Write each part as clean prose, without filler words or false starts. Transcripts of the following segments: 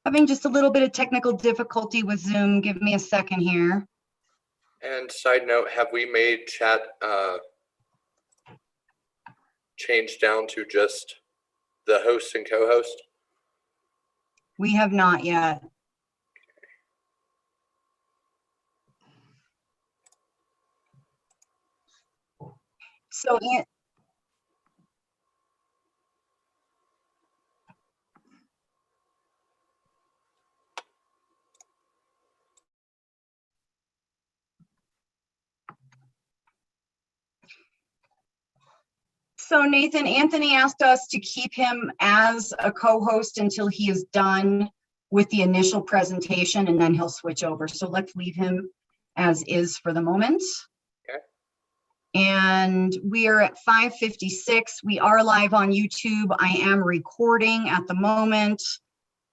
Having just a little bit of technical difficulty with Zoom. Give me a second here. And side note, have we made chat change down to just the host and co-host? We have not yet. So Nathan, Anthony asked us to keep him as a co-host until he is done with the initial presentation, and then he'll switch over. So let's leave him as is for the moment. Okay. And we are at 5:56. We are live on YouTube. I am recording at the moment.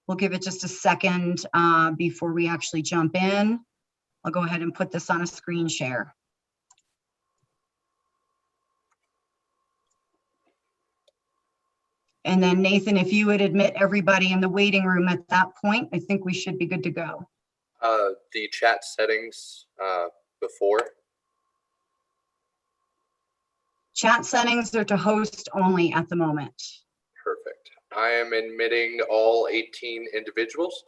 We'll give it just a second before we actually jump in. I'll go ahead and put this on a screen share. And then Nathan, if you would admit everybody in the waiting room at that point, I think we should be good to go. The chat settings before. Chat settings are to host only at the moment. Perfect. I am admitting all 18 individuals.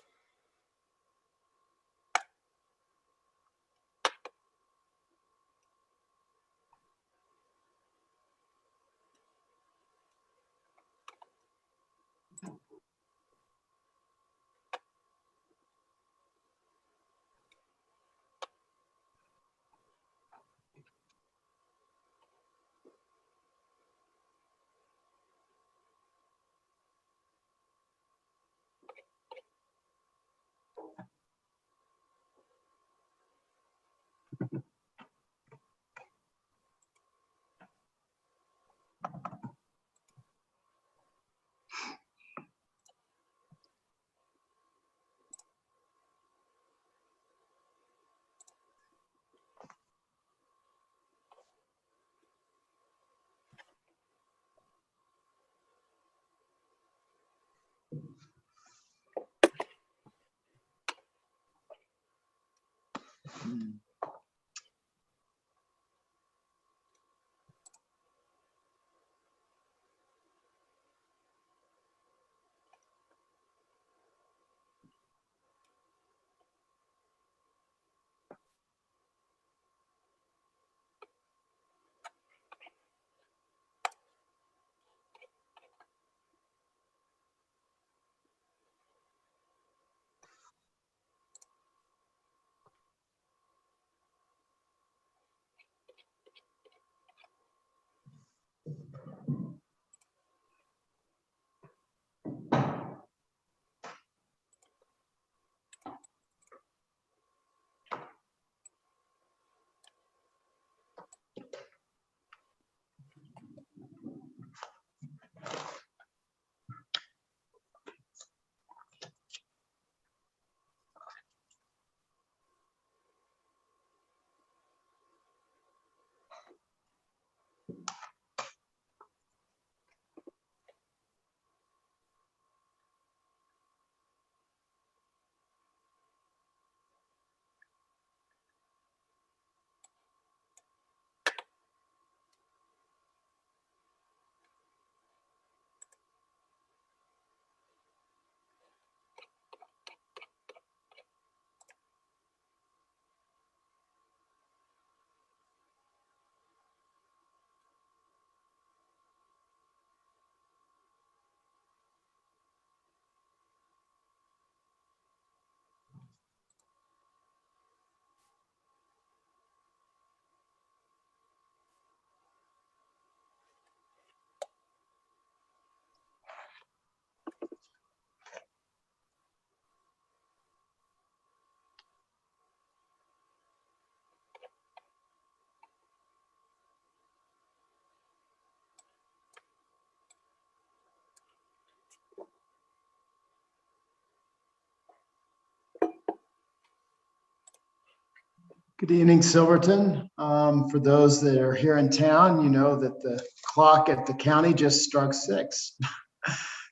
Good evening, Silverton. For those that are here in town, you know that the clock at the county just struck 6.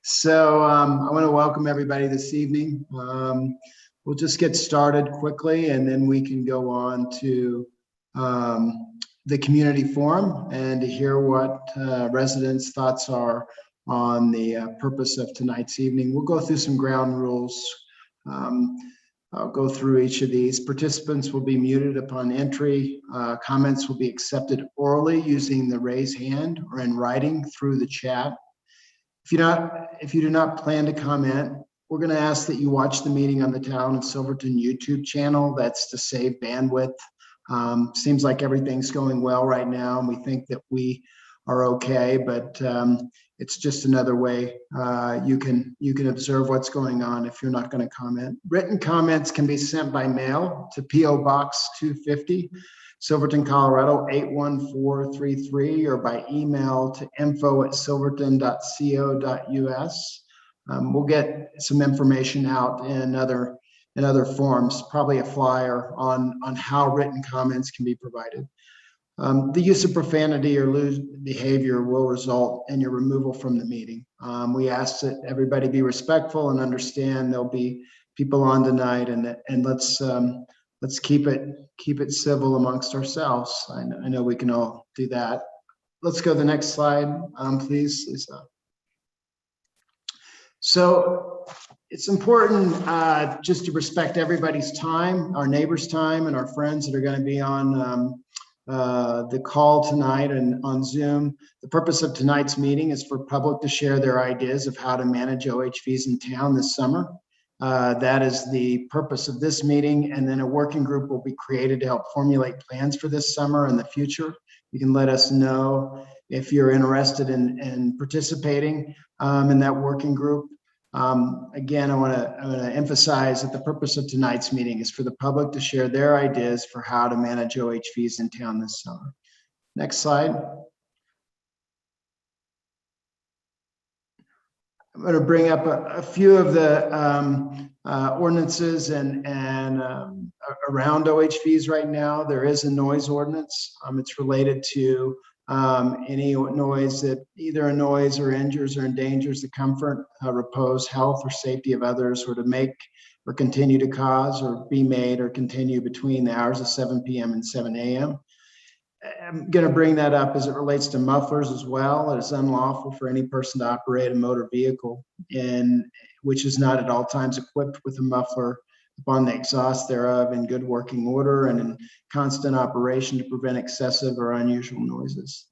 So I want to welcome everybody this evening. We'll just get started quickly and then we can go on to the community forum and to hear what residents' thoughts are on the purpose of tonight's evening. We'll go through some ground rules. I'll go through each of these. Participants will be muted upon entry. Comments will be accepted orally using the raise hand or in writing through the chat. If you do not plan to comment, we're going to ask that you watch the meeting on the Town of Silverton YouTube channel. That's to save bandwidth. Seems like everything's going well right now, and we think that we are okay, but it's just another way you can observe what's going on if you're not going to comment. Written comments can be sent by mail to P.O. Box 250, Silverton, Colorado 81433, or by email to info@silverton.co.us. We'll get some information out in other forms, probably a flyer on how written comments can be provided. The use of profanity or lewd behavior will result in your removal from the meeting. We ask that everybody be respectful and understand there'll be people on tonight, and let's keep it civil amongst ourselves. I know we can all do that. Let's go to the next slide, please, Lisa. So it's important just to respect everybody's time, our neighbors' time, and our friends that are going to be on the call tonight and on Zoom. The purpose of tonight's meeting is for public to share their ideas of how to manage OHVs in town this summer. That is the purpose of this meeting, and then a working group will be created to help formulate plans for this summer and the future. You can let us know if you're interested in participating in that working group. Again, I want to emphasize that the purpose of tonight's meeting is for the public to share their ideas for how to manage OHVs in town this summer. Next slide. I'm going to bring up a few of the ordinances and around OHVs right now. There is a noise ordinance. It's related to any noise that either annoys or injures or endangers the comfort, repose, health, or safety of others, or to make or continue to cause or be made or continue between the hours of 7 p.m. and 7 a.m. I'm going to bring that up as it relates to mufflers as well. It is unlawful for any person to operate a motor vehicle which is not at all times equipped with a muffler upon the exhaust thereof in good working order and in constant operation to prevent excessive or unusual noises.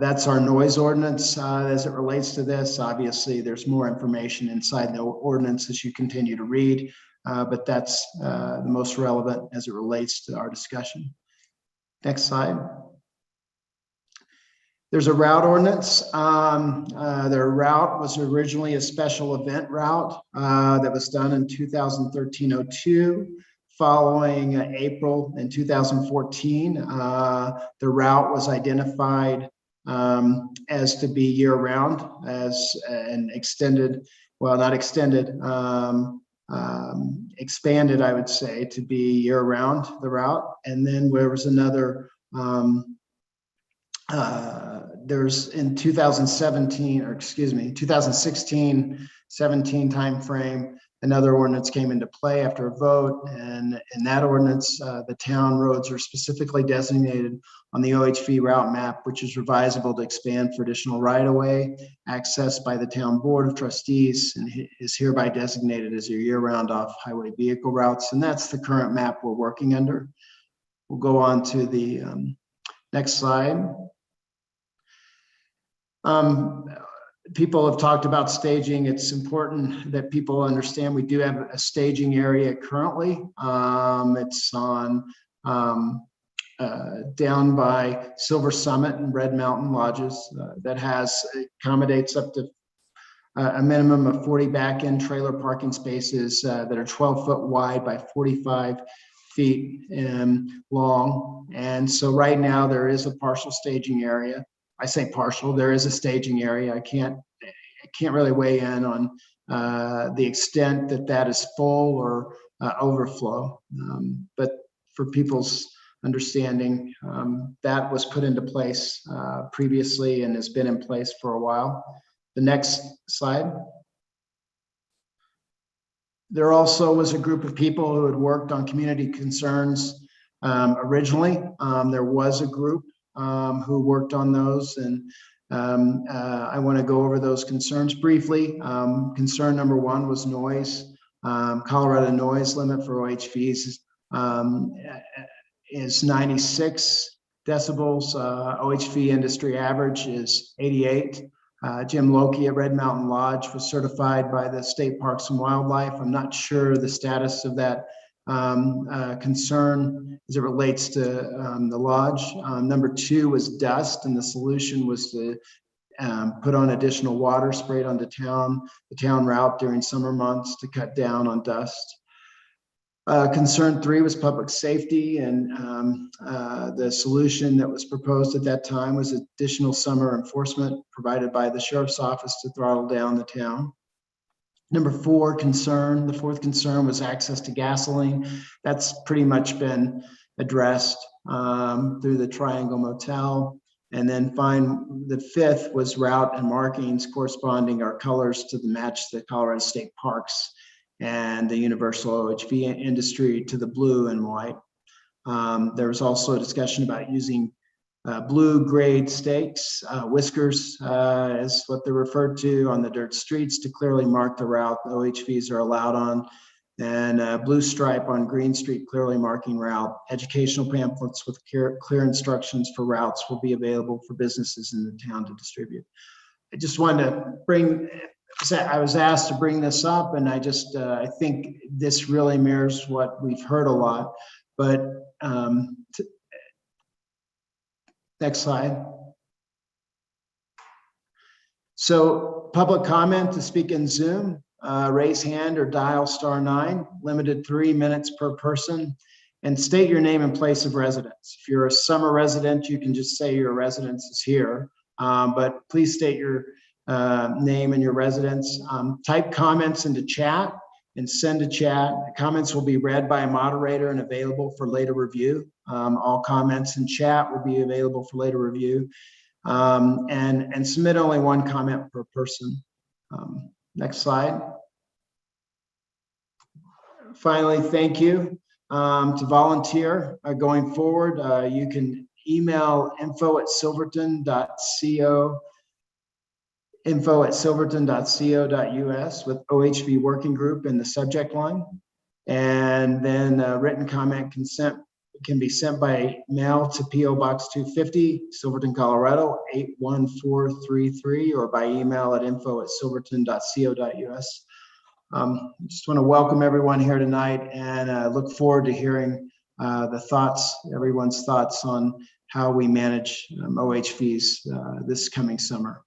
That's our noise ordinance as it relates to this. Obviously, there's more information inside the ordinance as you continue to read, but that's the most relevant as it relates to our discussion. Next slide. There's a route ordinance. Their route was originally a special event route that was done in 2013-02. Following April in 2014, the route was identified as to be year-round, as an extended, well, not extended, expanded, I would say, to be year-round, the route. And then there was another there's in 2017, or excuse me, 2016-17 timeframe, another ordinance came into play after a vote, and in that ordinance, the town roads are specifically designated on the OHV route map, which is revisable to expand for additional right-of-way access by the town board of trustees, and is hereby designated as your year-round off-highway vehicle routes, and that's the current map we're working under. We'll go on to the next slide. People have talked about staging. It's important that people understand we do have a staging area currently. It's on down by Silver Summit and Red Mountain Lodges that accommodates up to a minimum of 40 back-end trailer parking spaces that are 12 foot wide by 45 feet long. And so right now there is a partial staging area. I say partial, there is a staging area. I can't really weigh in on the extent that is full or overflow. But for people's understanding, that was put into place previously and has been in place for a while. The next slide. There also was a group of people who had worked on community concerns originally. There was a group who worked on those, and I want to go over those concerns briefly. Concern number one was noise. Colorado noise limit for OHVs is 96 decibels. OHV industry average is 88. Jim Loki at Red Mountain Lodge was certified by the State Parks and Wildlife. I'm not sure the status of that concern as it relates to the lodge. Number two was dust, and the solution was to put on additional water sprayed onto the town route during summer months to cut down on dust. Concern three was public safety, and the solution that was proposed at that time was additional summer enforcement provided by the sheriff's office to throttle down the town. Number four concern, the fourth concern was access to gasoline. That's pretty much been addressed through the Triangle Motel. And then the fifth was route and markings corresponding our colors to match the Colorado State Parks and the universal OHV industry to the blue and white. There was also a discussion about using blue grade stakes, whiskers is what they're referred to, on the dirt streets to clearly mark the route the OHVs are allowed on, and blue stripe on Green Street clearly marking route. Educational pamphlets with clear instructions for routes will be available for businesses in the town to distribute. I just wanted to I was asked to bring this up, and I think this really mirrors what we've heard a lot, but next slide. So public comment to speak in Zoom, raise hand or dial *9, limited 3 minutes per person, and state your name and place of residence. If you're a summer resident, you can just say your residence is here, but please state your name and your residence. Type comments into chat and send to chat. Comments will be read by a moderator and available for later review. All comments in chat will be available for later review. And submit only one comment per person. Next slide. Finally, thank you. To volunteer going forward, you can email info@silverton.co.us with OHV working group in the subject line. And then written comment consent can be sent by mail to P.O. Box 250, Silverton, Colorado, 81433, or by email at info@silverton.co.us. Just want to welcome everyone here tonight, and look forward to hearing everyone's thoughts on how we manage OHVs this coming summer.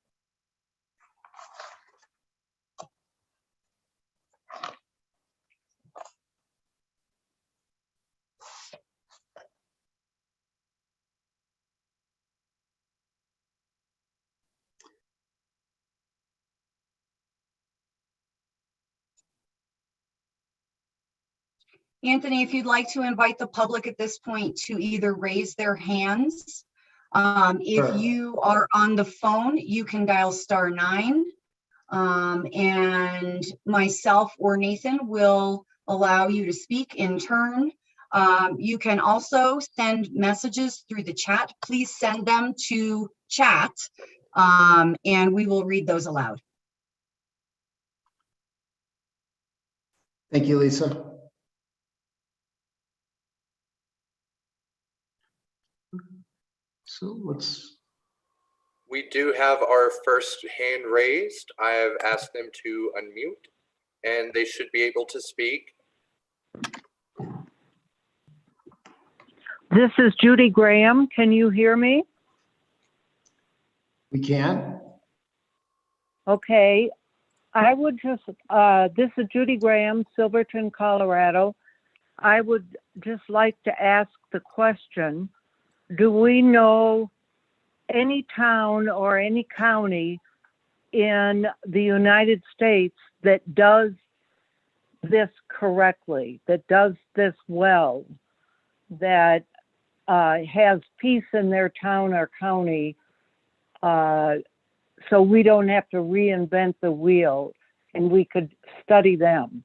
Anthony, if you'd like to invite the public at this point to either raise their hands. If you are on the phone, you can dial *9, and myself or Nathan will allow you to speak in turn. You can also send messages through the chat. Please send them to chat, and we will read those aloud. Thank you, Lisa. So We do have our first hand raised. I have asked them to unmute, and they should be able to speak. This is Judy Graham. Can you hear me? We can. Okay. I would just, this is Judy Graham, Silverton, Colorado. I would just like to ask the question, do we know any town or any county in the United States that does this correctly, that does this well, that has peace in their town or county, so we don't have to reinvent the wheel, and we could study them?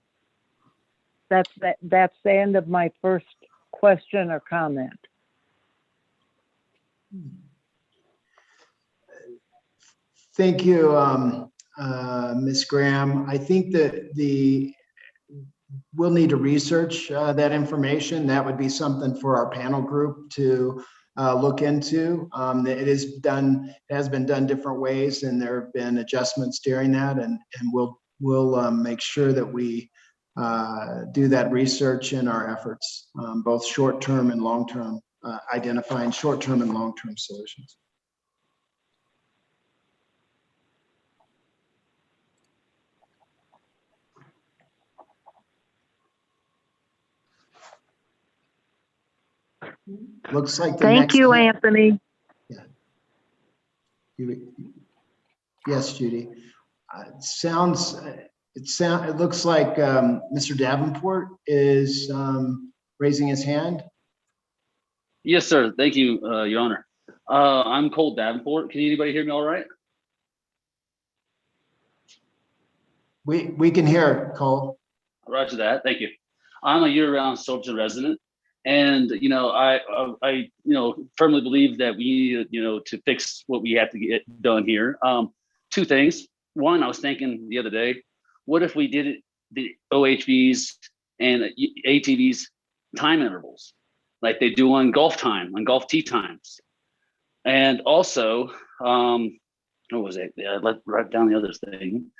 That's the end of my first question or comment. Thank you, Ms. Graham. I think that we'll need to research that information. That would be something for our panel group to look into. It has been done different ways, and there have been adjustments during that, and we'll make sure that we do that research in our efforts, both short-term and long-term, identifying short-term and long-term solutions. Looks like the Thank next. you, Anthony. Yes, Judy. It looks like Mr. Davenport is raising his hand. Yes, sir. Thank you, Your Honor. I'm Cole Davenport. Can anybody hear me all right? We can hear it, Cole. Roger that. Thank you. I'm a year-round Silverton resident, and I firmly believe that we need to fix what we have to get done here. Two things. One, I was thinking the other day, what if we did the OHVs and ATVs time intervals like they do on golf tee times? And also, what was it? Yeah, let's write down the other thing.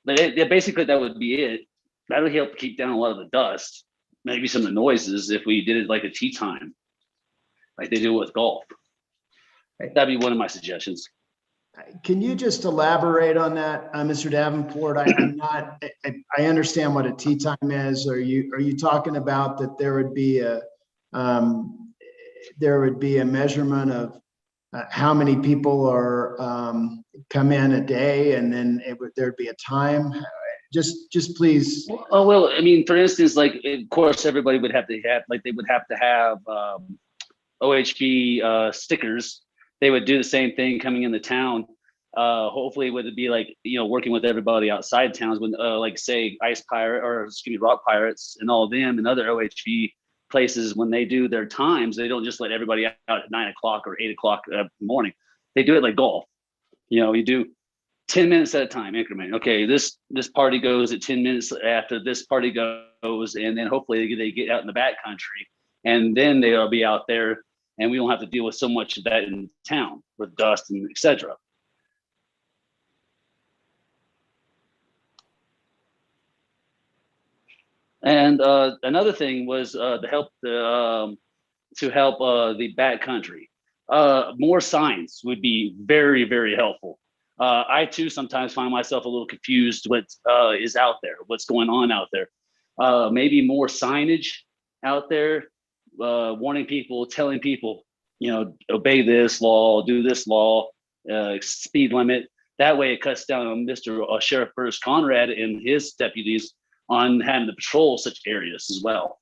Basically, that would be it. That would help keep down a lot of the dust, maybe some of the noises if we did it like a tee time, like they do with golf. That'd be one of my suggestions. Can you just elaborate on that, Mr. Davenport? I understand what a tee time is. Are you talking about that there would be a measurement of how many people are come in a day, and then there'd be a time? Just please. Oh, well, I mean, for instance, like, of course, everybody would have to have, like, they would have to have OHV stickers. They would do the same thing coming into town. Hopefully, would it be like, working with everybody outside towns when, like, say, Rock Pirates and all of them and other OHV places, when they do their times, they don't just let everybody out at 9 o'clock or 8 o'clock in the morning. They do it like golf. You do 10 minutes at a time increment. Okay, this party goes at 10 minutes after this party goes, and then hopefully they get out in the back country, and then they'll be out there, and we don't have to deal with so much of that in town with dust and etc. And another thing was to help the back country. More signs would be very, very helpful. I too sometimes find myself a little confused what is out there, what's going on out there. Maybe more signage out there, warning people, telling people, obey this law, do this law, speed limit. That way it cuts down on Mr. Sheriff Burris Conrad and his deputies on having to patrol such areas as well.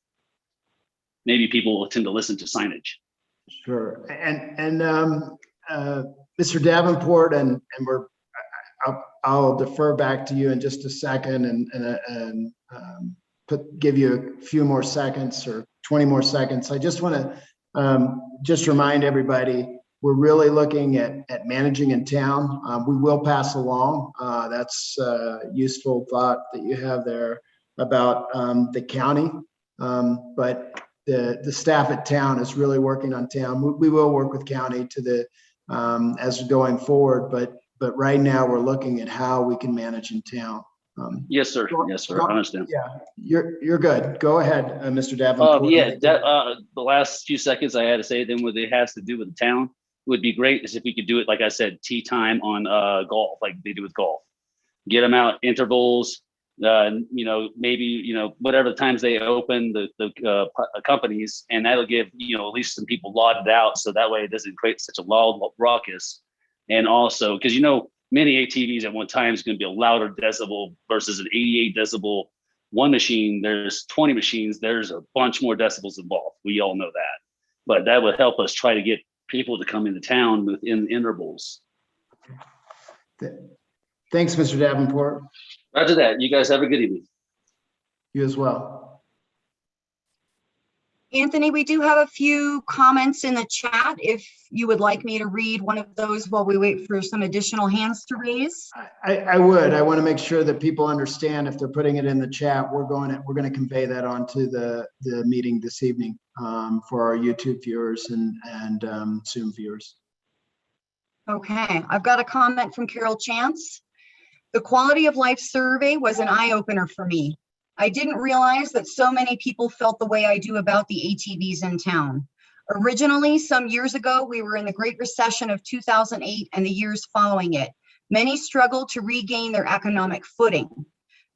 Maybe people will tend to listen to signage. Sure. And Mr. Davenport, and I'll defer back to you in just a second and give you a few more seconds or 20 more seconds. I just want to just remind everybody, we're really looking at managing in town. We will pass along. That's a useful thought that you have there about the county, but the staff at town is really working on town. We will work with county as going forward, but right now we're looking at how we can manage in town. Yes, sir. Yes, sir. I understand. Yeah, you're good. Go ahead, Mr. Davenport. The last few seconds I had to say, then what it has to do with the town would be great is if we could do it, like I said, tee time on golf, like they do with golf. Get them out intervals. Maybe whatever times they open the companies, and that'll give at least some people lotted out, so that way it doesn't create such a loud ruckus. And also because many ATVs at one time is going to be a louder decibel versus an 88 decibel one machine. There's 20 machines. There's a bunch more decibels involved. We all know that, but that would help us try to get people to come into town within intervals. Thanks, Mr. Davenport. After that, you guys have a good evening. You as well. Anthony, we do have a few comments in the chat. If you would like me to read one of those while we wait for some additional hands to raise. I would. I want to make sure that people understand if they're putting it in the chat, we're going to convey that onto the meeting this evening for our YouTube viewers and Zoom viewers. Okay, I've got a comment from Carol Chance. The quality of life survey was an eye-opener for me. I didn't realize that so many people felt the way I do about the ATVs in town. Originally, some years ago, we were in the Great Recession of 2008 and the years following it. Many struggled to regain their economic footing.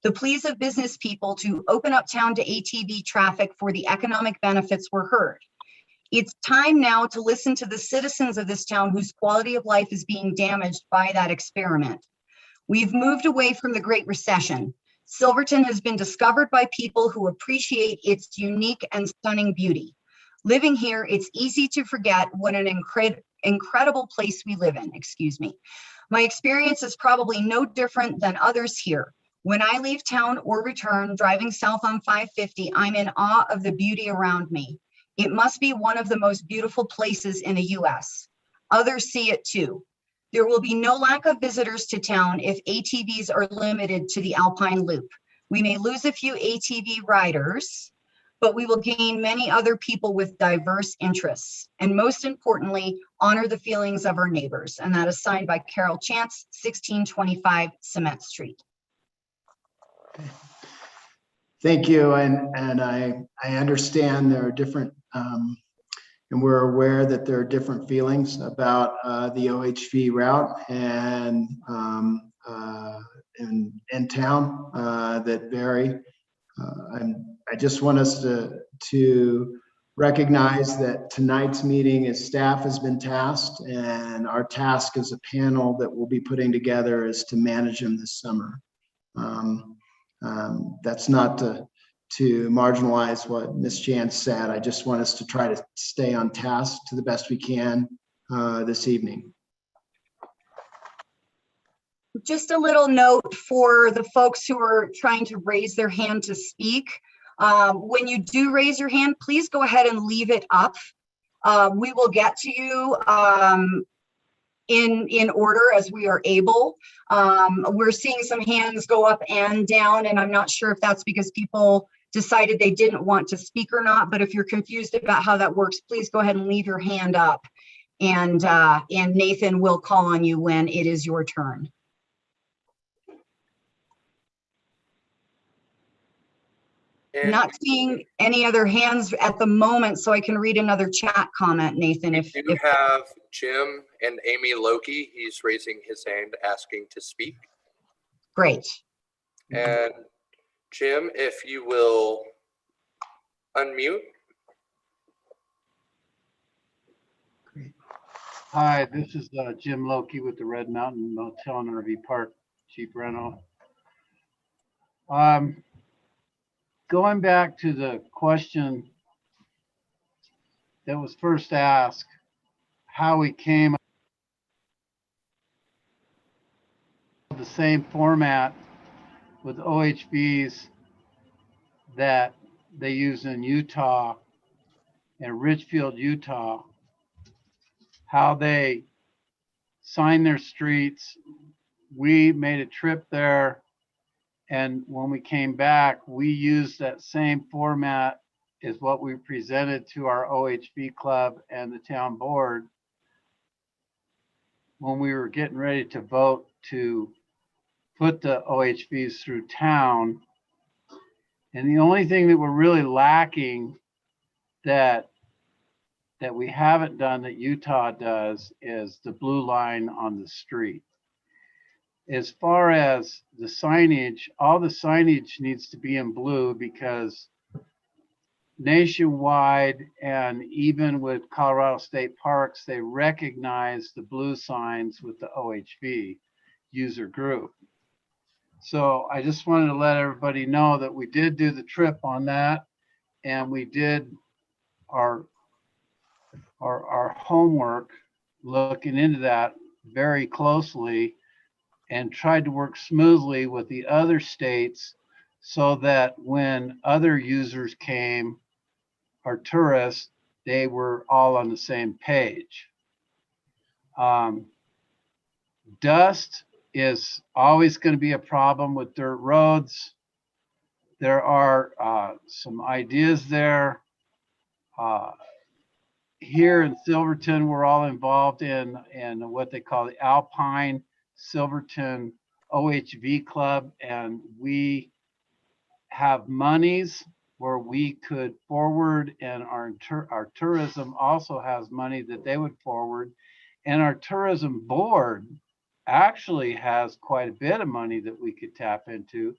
The pleas of business people to open up town to ATV traffic for the economic benefits were heard. It's time now to listen to the citizens of this town whose quality of life is being damaged by that experiment. We've moved away from the Great Recession. Silverton has been discovered by people who appreciate its unique and stunning beauty. Living here, it's easy to forget what an incredible place we live in, excuse me. My experience is probably no different than others here. When I leave town or return driving south on 550, I'm in awe of the beauty around me. It must be one of the most beautiful places in the US. Others see it too. There will be no lack of visitors to town if ATVs are limited to the Alpine Loop. We may lose a few ATV riders, but we will gain many other people with diverse interests. And most importantly, honor the feelings of our neighbors. And that is signed by Carol Chance, 1625 Cement Street. Thank you. And I understand there are different, and we're aware that there are different feelings about the OHV route and in town that vary. I just want us to recognize that tonight's meeting as staff has been tasked, and our task as a panel that we'll be putting together is to manage them this summer. That's not to marginalize what Ms. Chance said. I just want us to try to stay on task to the best we can this evening. Just a little note for the folks who are trying to raise their hand to speak. When you do raise your hand, please go ahead and leave it up. We will get to you in order as we are able. We're seeing some hands go up and down, and I'm not sure if that's because people decided they didn't want to speak or not, but if you're confused about how that works, please go ahead and leave your hand up, and Nathan will call on you when it is your turn. And Not seeing any other hands at the moment, so I can read another chat comment, Nathan. we do have Jim and Amy Loki. He's raising his hand asking to speak. Great. And Jim, if you will unmute. Hi, this is Jim Loki with the Red Mountain Motel and RV Park Cheap Rental. Going back to the question that was first asked, how we came up with the same format with OHVs that they use in Utah and Ridgefield, Utah, how they sign their streets. We made a trip there, and when we came back, we used that same format as what we presented to our OHV club and the town board when we were getting ready to vote to put the OHVs through town. And the only thing that we're really lacking that we haven't done that Utah does is the blue line on the street. As far as the signage, all the signage needs to be in blue because nationwide and even with Colorado State Parks, they recognize the blue signs with the OHV user group. So I just wanted to let everybody know that we did do the trip on that, and we did our homework looking into that very closely and tried to work smoothly with the other states so that when other users came or tourists, they were all on the same page. Dust is always going to be a problem with dirt roads. There are some ideas there. Here in Silverton, we're all involved in what they call the Alpine Silverton OHV Club, and we have monies where we could forward, and our tourism also has money that they would forward, and our tourism board actually has quite a bit of money that we could tap into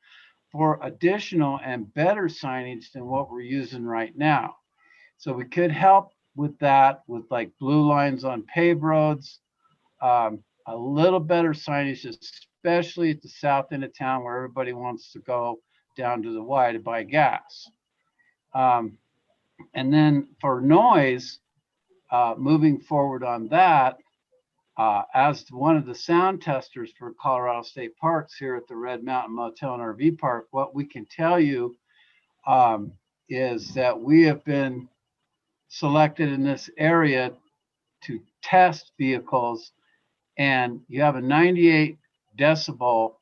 for additional and better signage than what we're using right now. So we could help with that, with like blue lines on paved roads, a little better signage, especially at the south end of town where everybody wants to go down to the Y to buy gas. And then for noise, moving forward on that, as one of the sound testers for Colorado State Parks here at the Red Mountain Motel and RV Park, what we can tell you is that we have been selected in this area to test vehicles, and you have a 98 decibel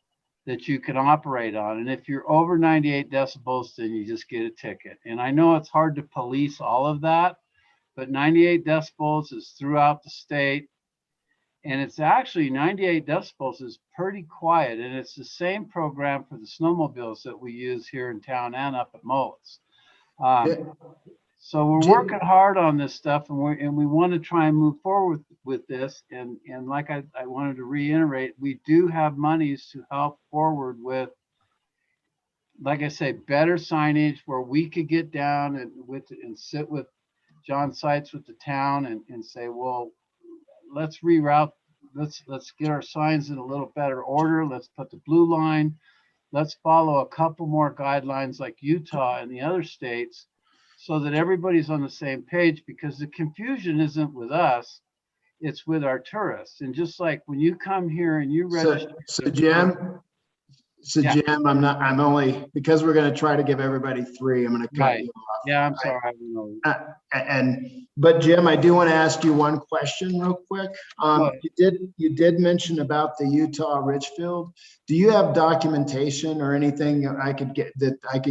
that you can operate on. And if you're over 98 decibels, then you just get a ticket. And I know it's hard to police all of that, but 98 decibels is throughout the state. And it's actually 98 decibels is pretty quiet. And it's the same program for the snowmobiles that we use here in town and up at Moe's. So we're working hard on this stuff, and we want to try and move forward with this. And like I wanted to reiterate, we do have monies to help forward with, like I say, better signage where we could get down and sit with John Seitz with the town and say, well, let's reroute, let's get our signs in a little better order. Let's put the blue line. Let's follow a couple more guidelines like Utah and the other states, so that everybody's on the same page, because the confusion isn't with us, it's with our tourists. And just like when you come here and you register. So Jim, I'm only, because we're going to try to give everybody 3, I'm going to cut you off. Yeah, I'm sorry. I don't know. But Jim, I do want to ask you one question real quick. You did mention about the Utah Richfield. Do you have documentation or anything I could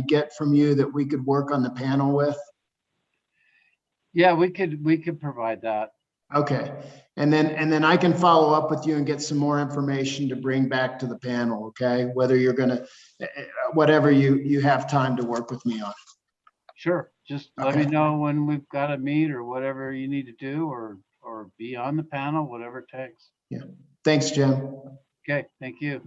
get from you that we could work on the panel with? Yeah, we could provide that. Okay. And then I can follow up with you and get some more information to bring back to the panel. Okay. Whether you're going to, whatever you have time to work with me on. Sure. Just let me know when we've got to meet or whatever you need to do, or be on the panel, whatever it takes. Yeah. Thanks, Jim. Okay. Thank you.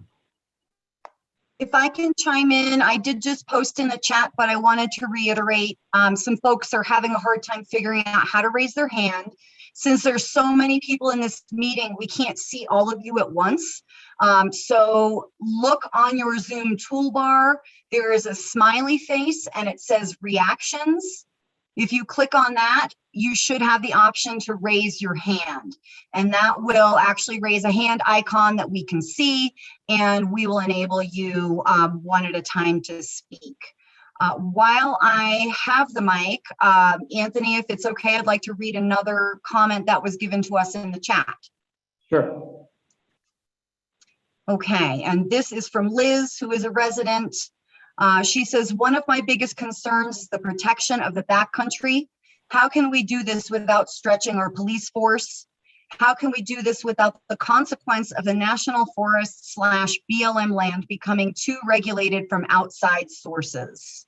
If I can chime in, I did just post in the chat, but I wanted to reiterate, some folks are having a hard time figuring out how to raise their hand. Since there's so many people in this meeting, we can't see all of you at once. So look on your Zoom toolbar. There is a smiley face and it says reactions. If you click on that, you should have the option to raise your hand, and that will actually raise a hand icon that we can see, and we will enable you one at a time to speak. While I have the mic, Anthony, if it's okay, I'd like to read another comment that was given to us in the chat. Sure. Okay, and this is from Liz, who is a resident. She says, one of my biggest concerns is the protection of the backcountry. How can we do this without stretching our police force? How can we do this without the consequence of the National Forest / BLM land becoming too regulated from outside sources?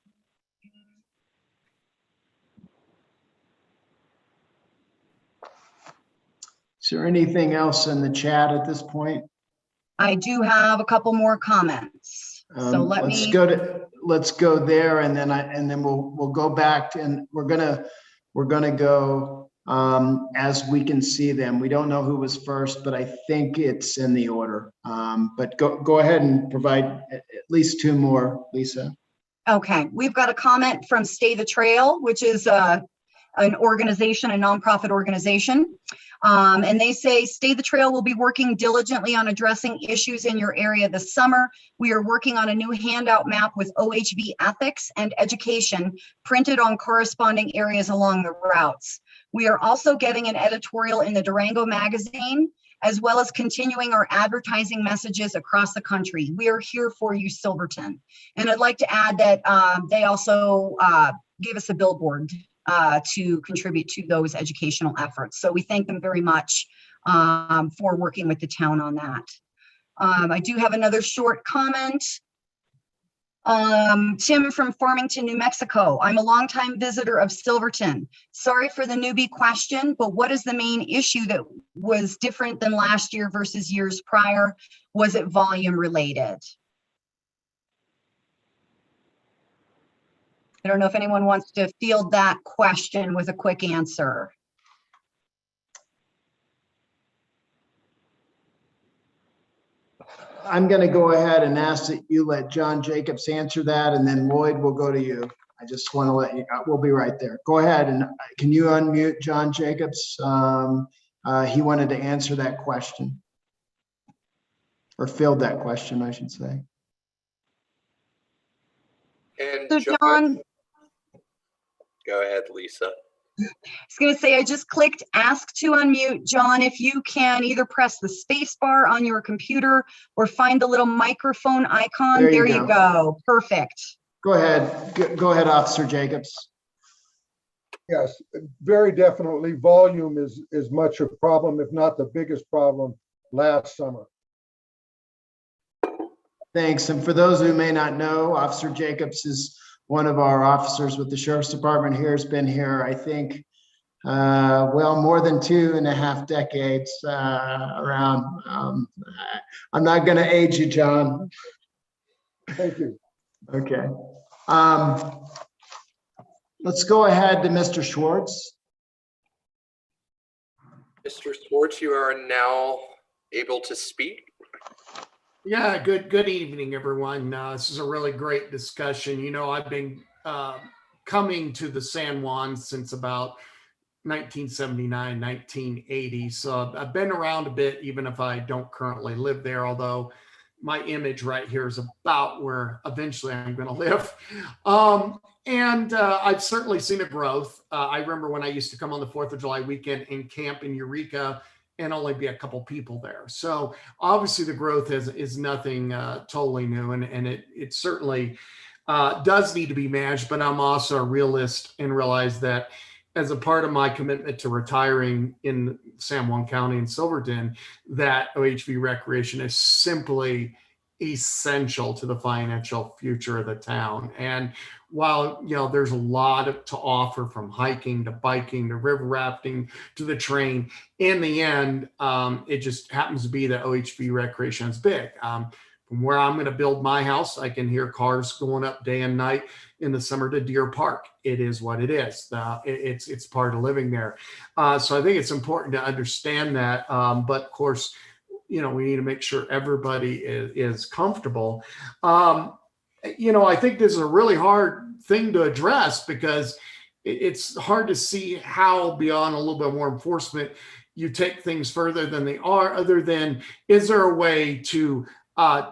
Is there anything else in the chat at this point? I do have a couple more comments. So let's go there, and then we'll go back, and we're gonna go as we can see them. We don't know who was first, but I think it's in the order. But go ahead and provide at least 2 more, Lisa. Okay, we've got a comment from Stay the Trail, which is an organization, a nonprofit organization. And they say, Stay the Trail will be working diligently on addressing issues in your area this summer. We are working on a new handout map with OHV ethics and education printed on corresponding areas along the routes. We are also getting an editorial in the Durango magazine, as well as continuing our advertising messages across the country. We are here for you, Silverton. And I'd like to add that they also gave us a billboard to contribute to those educational efforts. So we thank them very much for working with the town on that. I do have another short comment. Tim from Farmington, New Mexico. I'm a longtime visitor of Silverton. Sorry for the newbie question, but what is the main issue that was different than last year versus years prior? Was it volume related? I don't know if anyone wants to field that question with a quick answer. I'm going to go ahead and ask that you let John Jacobs answer that, and then Lloyd will go to you. I just want to let you, we'll be right there. Go ahead, and can you unmute John Jacobs? He wanted to answer that question, or field that question, I should say. And So John, go ahead, Lisa. I was going to say, I just clicked ask to unmute. John, if you can either press the space bar on your computer or find the little microphone icon. There you go. Perfect. Go ahead. Go ahead, Officer Jacobs. Yes, very definitely. Volume is much a problem, if not the biggest problem last summer. Thanks. And for those who may not know, Officer Jacobs is one of our officers with the Sheriff's Department here. Has been here, I think, well, more than 2.5 decades around. I'm not going to age you, John. Thank you. Okay. Let's go ahead to Mr. Schwartz. Mr. Schwartz, you are now able to speak. Yeah, good evening, everyone. This is a really great discussion. You know, I've been coming to the San Juan since about 1979, 1980. So I've been around a bit, even if I don't currently live there, although my image right here is about where eventually I'm going to live. And I've certainly seen a growth. I remember when I used to come on the 4th of July weekend and camp in Eureka and only be a couple people there. So obviously the growth is nothing totally new, and it certainly does need to be managed, but I'm also a realist and realize that as a part of my commitment to retiring in San Juan County and Silverton, that OHV recreation is simply essential to the financial future of the town. And while, you know, there's a lot to offer, from hiking to biking to river rafting to the train, in the end, it just happens to be that OHV recreation is big. From where I'm going to build my house, I can hear cars going up day and night in the summer to Deer Park. It is what it is. It's part of living there. So I think it's important to understand that. But of course, you know, we need to make sure everybody is comfortable. You know, I think this is a really hard thing to address, because it's hard to see how, beyond a little bit more enforcement, you take things further than they are, other than, is there a way to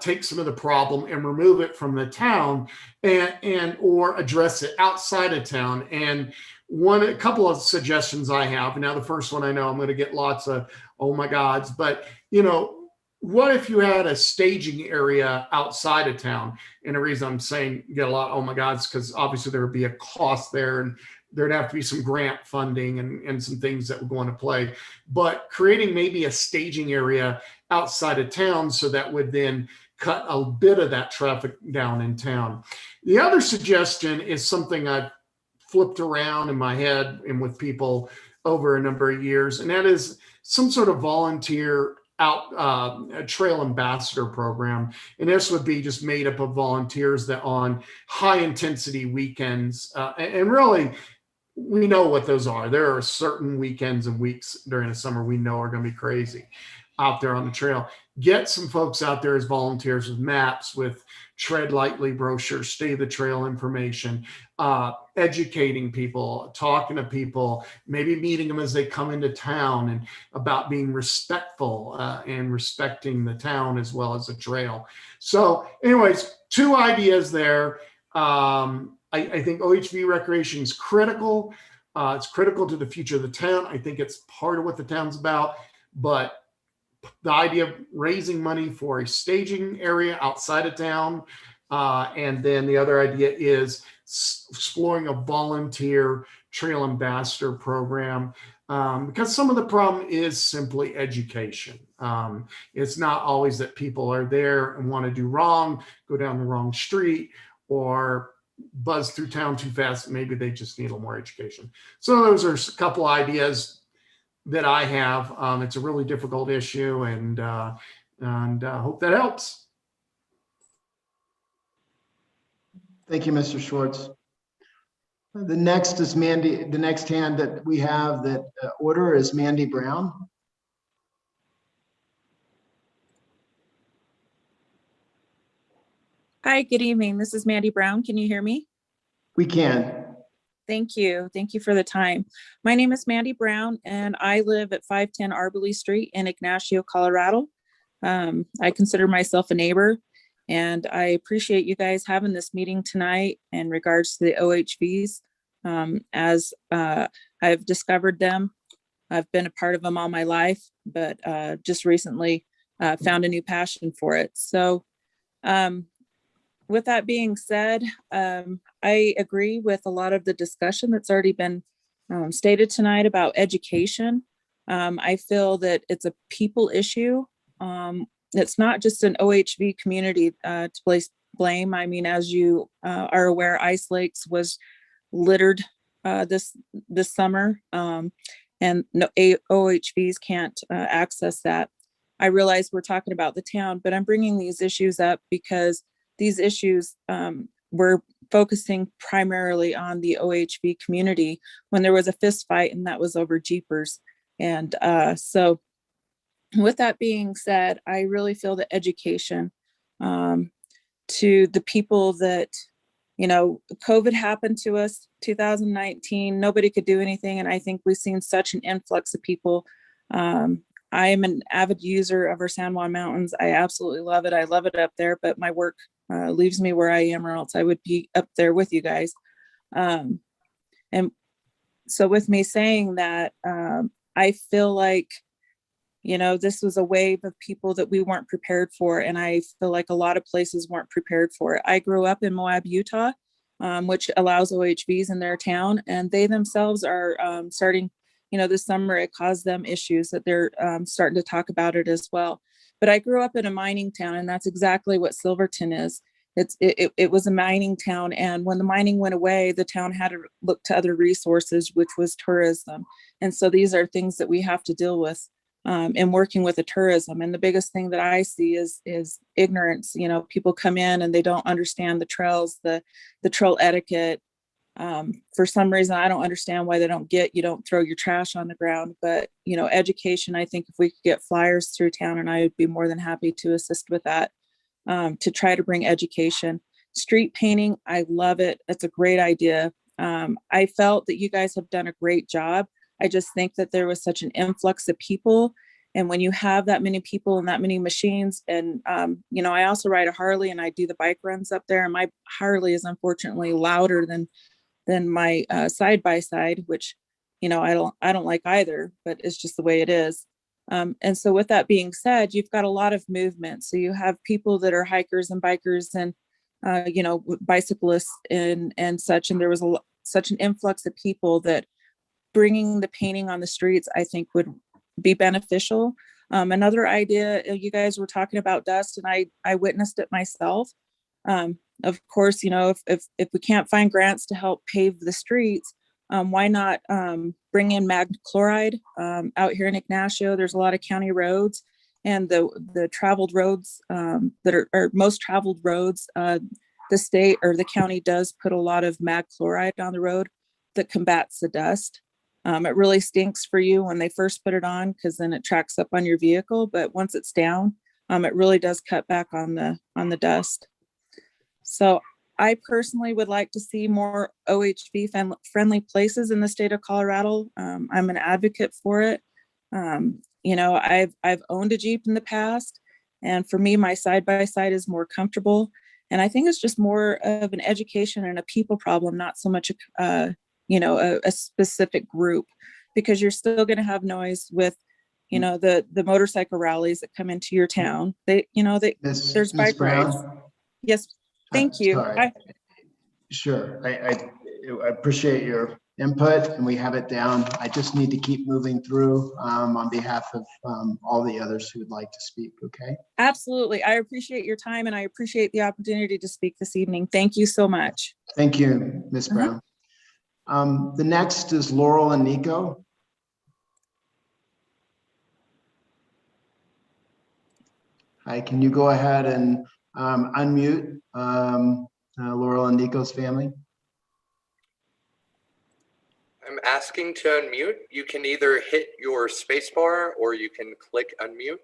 take some of the problem and remove it from the town, and or address it outside of town? And a couple of suggestions I have. Now, the first one, I know I'm going to get lots of oh my gods, but you know, what if you had a staging area outside of town? And the reason I'm saying get a lot of oh my gods, because obviously there would be a cost there, and there'd have to be some grant funding and some things that would go into play. But creating maybe a staging area outside of town, so that would then cut a bit of that traffic down in town. The other suggestion is something I've flipped around in my head and with people over a number of years, and that is some sort of volunteer a trail ambassador program. And this would be just made up of volunteers that on high intensity weekends, and really, we know what those are. There are certain weekends and weeks during the summer we know are going to be crazy. out there on the trail. Get some folks out there as volunteers with maps, with tread lightly brochures, stay the trail information, educating people, talking to people, maybe meeting them as they come into town, and about being respectful and respecting the town as well as the trail. So anyways, 2 ideas there. I think OHV recreation is critical. It's critical to the future of the town. I think it's part of what the town's about, but the idea of raising money for a staging area outside of town. And then the other idea is exploring a volunteer trail ambassador program, because some of the problem is simply education. It's not always that people are there and want to do wrong, go down the wrong street, or buzz through town too fast. Maybe they just need a little more education. So those are a couple ideas that I have. It's a really difficult issue, and hope that helps. Thank you, Mr. Schwartz. The next is Mandy. The next hand that we have that order is Mandy Brown. Hi, good evening. This is Mandy Brown. Can you hear me? We can. Thank you. Thank you for the time. My name is Mandy Brown, and I live at 510 Arberley Street in Ignacio, Colorado. I consider myself a neighbor, and I appreciate you guys having this meeting tonight in regards to the OHVs. As I've discovered them, I've been a part of them all my life, but just recently found a new passion for it. So with that being said, I agree with a lot of the discussion that's already been stated tonight about education. I feel that it's a people issue. It's not just an OHV community to place blame. I mean, as you are aware, Ice Lakes was littered this summer, and no OHVs can't access that. I realize we're talking about the town, but I'm bringing these issues up because these issues were focusing primarily on the OHV community when there was a fist fight, and that was over Jeepers. And so with that being said, I really feel that education to the people that, you know, COVID happened to us 2019, nobody could do anything. And I think we've seen such an influx of people. I am an avid user of our San Juan Mountains. I absolutely love it. I love it up there, but my work leaves me where I am, or else I would be up there with you guys. And so with me saying that, I feel like, you know, this was a wave of people that we weren't prepared for. And I feel like a lot of places weren't prepared for it. I grew up in Moab, Utah, which allows OHVs in their town, and they themselves are starting, you know, this summer it caused them issues that they're starting to talk about it as well. But I grew up in a mining town, and that's exactly what Silverton is. It was a mining town, and when the mining went away, the town had to look to other resources, which was tourism. And so these are things that we have to deal with in working with the tourism. And the biggest thing that I see is ignorance. You know, people come in and they don't understand the trails, the trail etiquette. For some reason, I don't understand why they don't get, you don't throw your trash on the ground. But, you know, education, I think if we could get flyers through town, and I would be more than happy to assist with that, to try to bring education. Street painting, I love it. It's a great idea. I felt that you guys have done a great job. I just think that there was such an influx of people. And when you have that many people and that many machines, and, you know, I also ride a Harley and I do the bike runs up there, and my Harley is unfortunately louder than my side-by-side, which, you know, I don't like either, but it's just the way it is. And so with that being said, you've got a lot of movement. So you have people that are hikers and bikers and, you know, bicyclists and such. And there was such an influx of people that bringing the painting on the streets, I think, would be beneficial. Another idea, you guys were talking about dust, and I witnessed it myself. Of course, you know, if we can't find grants to help pave the streets, why not bring in magnet chloride out here in Ignacio? There's a lot of county roads, and the traveled roads that are most traveled roads, the state or the county does put a lot of mag chloride on the road that combats the dust. It really stinks for you when they first put it on because then it tracks up on your vehicle. But once it's down, it really does cut back on the dust. So I personally would like to see more OHV friendly places in the state of Colorado. I'm an advocate for it. You know, I've owned a Jeep in the past, and for me, my side-by-side is more comfortable. And I think it's just more of an education and a people problem, not so much you know, a specific group, because you're still going to have noise with, you know, the motorcycle rallies that come into your town. They, you know, there's Ms. bike rides. Brown? Yes, thank you. Sorry. Sure. I appreciate your input and we have it down. I just need to keep moving through on behalf of all the others who would like to speak. Okay. Absolutely. I appreciate your time and I appreciate the opportunity to speak this evening. Thank you so much. Thank you, Ms. Brown. The next is Laurel and Nico. Hi, can you go ahead and unmute Laurel and Nico's family? I'm asking to unmute. You can either hit your spacebar or you can click unmute.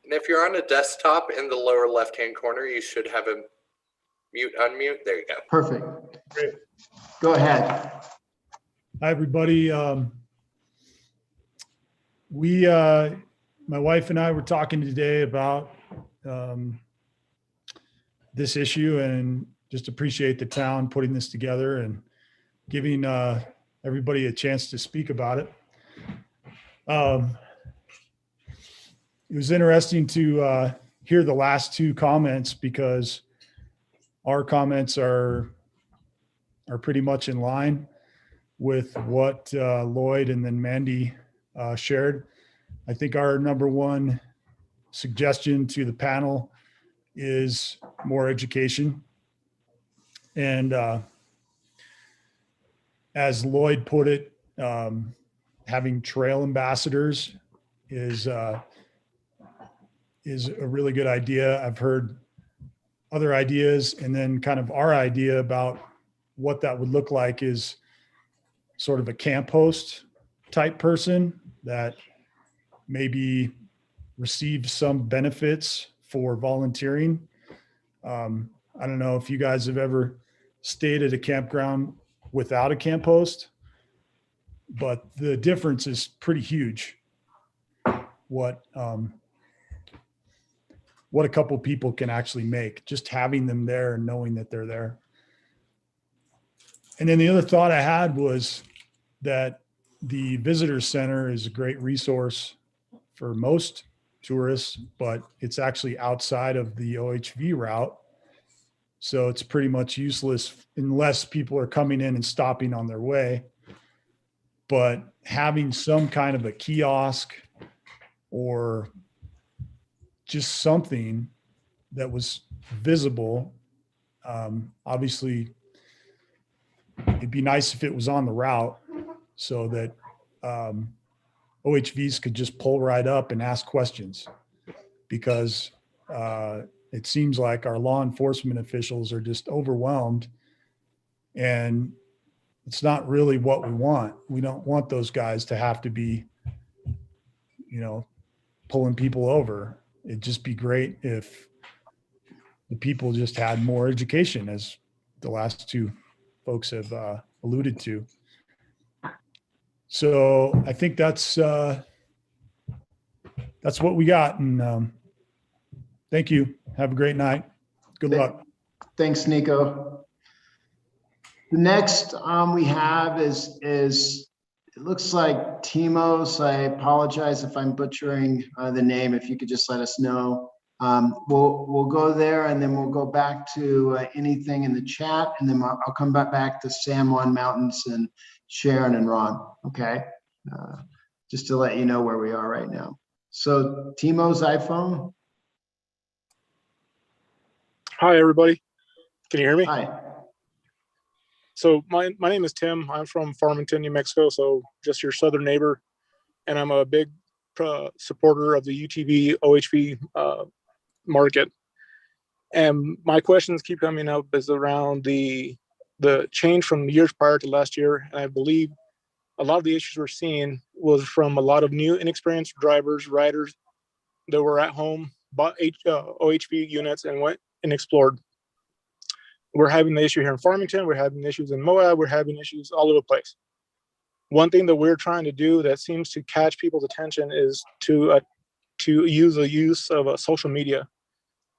And if you're on a desktop in the lower left-hand corner, you should have a mute, unmute. There you go. Perfect. Great. Go ahead. Hi, everybody. My wife and I were talking today about this issue and just appreciate the town putting this together and giving everybody a chance to speak about it. It was interesting to hear the last two comments because our comments are pretty much in line with what Lloyd and then Mandy shared. I think our number one suggestion to the panel is more education. And as Lloyd put it, having trail ambassadors is a really good idea. I've heard other ideas, and then kind of our idea about what that would look like is sort of a camp host type person that maybe receive some benefits for volunteering. I don't know if you guys have ever stayed at a campground without a camp host, but the difference is pretty huge. What a couple people can actually make, just having them there and knowing that they're there. And then the other thought I had was that the visitor center is a great resource for most tourists, but it's actually outside of the OHV route. So it's pretty much useless unless people are coming in and stopping on their way. But having some kind of a kiosk or just something that was visible, obviously it'd be nice if it was on the route so that OHVs could just pull right up and ask questions, because it seems like our law enforcement officials are just overwhelmed, and it's not really what we want. We don't want those guys to have to be, you know, pulling people over. It'd just be great if the people just had more education, as the last two folks have alluded to. So I think that's what we got. And thank you. Have a great night. Good luck. Thanks, Nico. The next we have is it looks like Timos. I apologize if I'm butchering the name. If you could just let us know. We'll go there, and then we'll go back to anything in the chat, and then I'll come back to San Juan Mountains and Sharon and Ron. Okay, just to let you know where we are right now. So Timo's iPhone. Hi, everybody. Can you hear me? Hi. So my name is Tim. I'm from Farmington, New Mexico, so just your southern neighbor. And I'm a big supporter of the UTV OHV market. And my questions keep coming up is around the change from the years prior to last year. And I believe a lot of the issues we're seeing was from a lot of new inexperienced drivers, riders that were at home, bought OHV units and went and explored. We're having the issue here in Farmington. We're having issues in Moab. We're having issues all over the place. One thing that we're trying to do that seems to catch people's attention is to use of social media.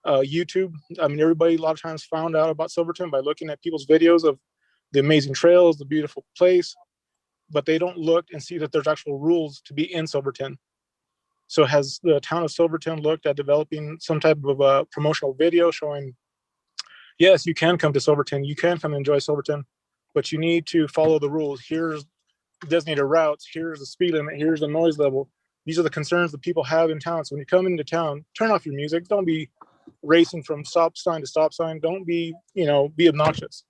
YouTube, I mean, everybody a lot of times found out about Silverton by looking at people's videos of the amazing trails, the beautiful place, but they don't look and see that there's actual rules to be in Silverton. So has the town of Silverton looked at developing some type of a promotional video showing, yes, you can come to Silverton, you can come and enjoy Silverton, but you need to follow the rules. Here's designated routes, here's the speed limit, here's the noise level. These are the concerns that people have in town. So when you come into town, turn off your music. Don't be racing from stop sign to stop sign. Don't be, be obnoxious.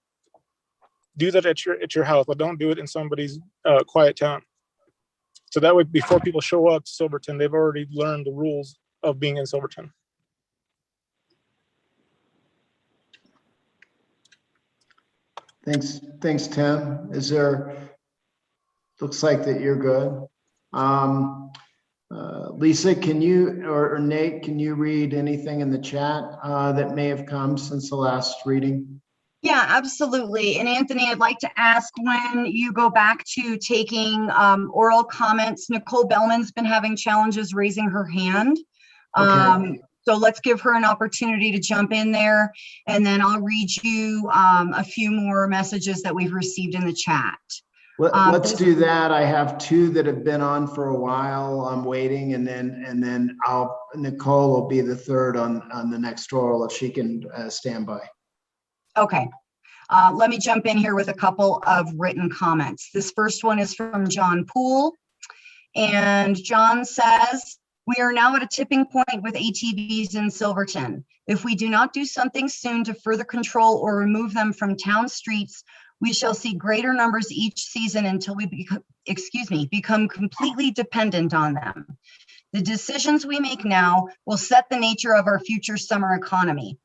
Do that at your house, but don't do it in somebody's quiet town. So that way, before people show up to Silverton, they've already learned the rules of being in Silverton. Thanks, Tim. Looks like that you're good. Lisa, can you, or Nate, can you read anything in the chat that may have come since the last reading? Yeah, absolutely. And Anthony, I'd like to ask, when you go back to taking oral comments, Nicole Bellman's been having challenges raising her hand. Okay. So let's give her an opportunity to jump in there, and then I'll read you a few more messages that we've received in the chat. Let's do that. I have two that have been on for a while. I'm waiting, and then Nicole will be the third on the next oral if she can stand by. Okay. Let me jump in here with a couple of written comments. This first one is from John Poole, and John says, "We are now at a tipping point with ATVs in Silverton. If we do not do something soon to further control or remove them from town streets, we shall see greater numbers each season until we become completely dependent on them. The decisions we make now will set the nature of our future summer economy.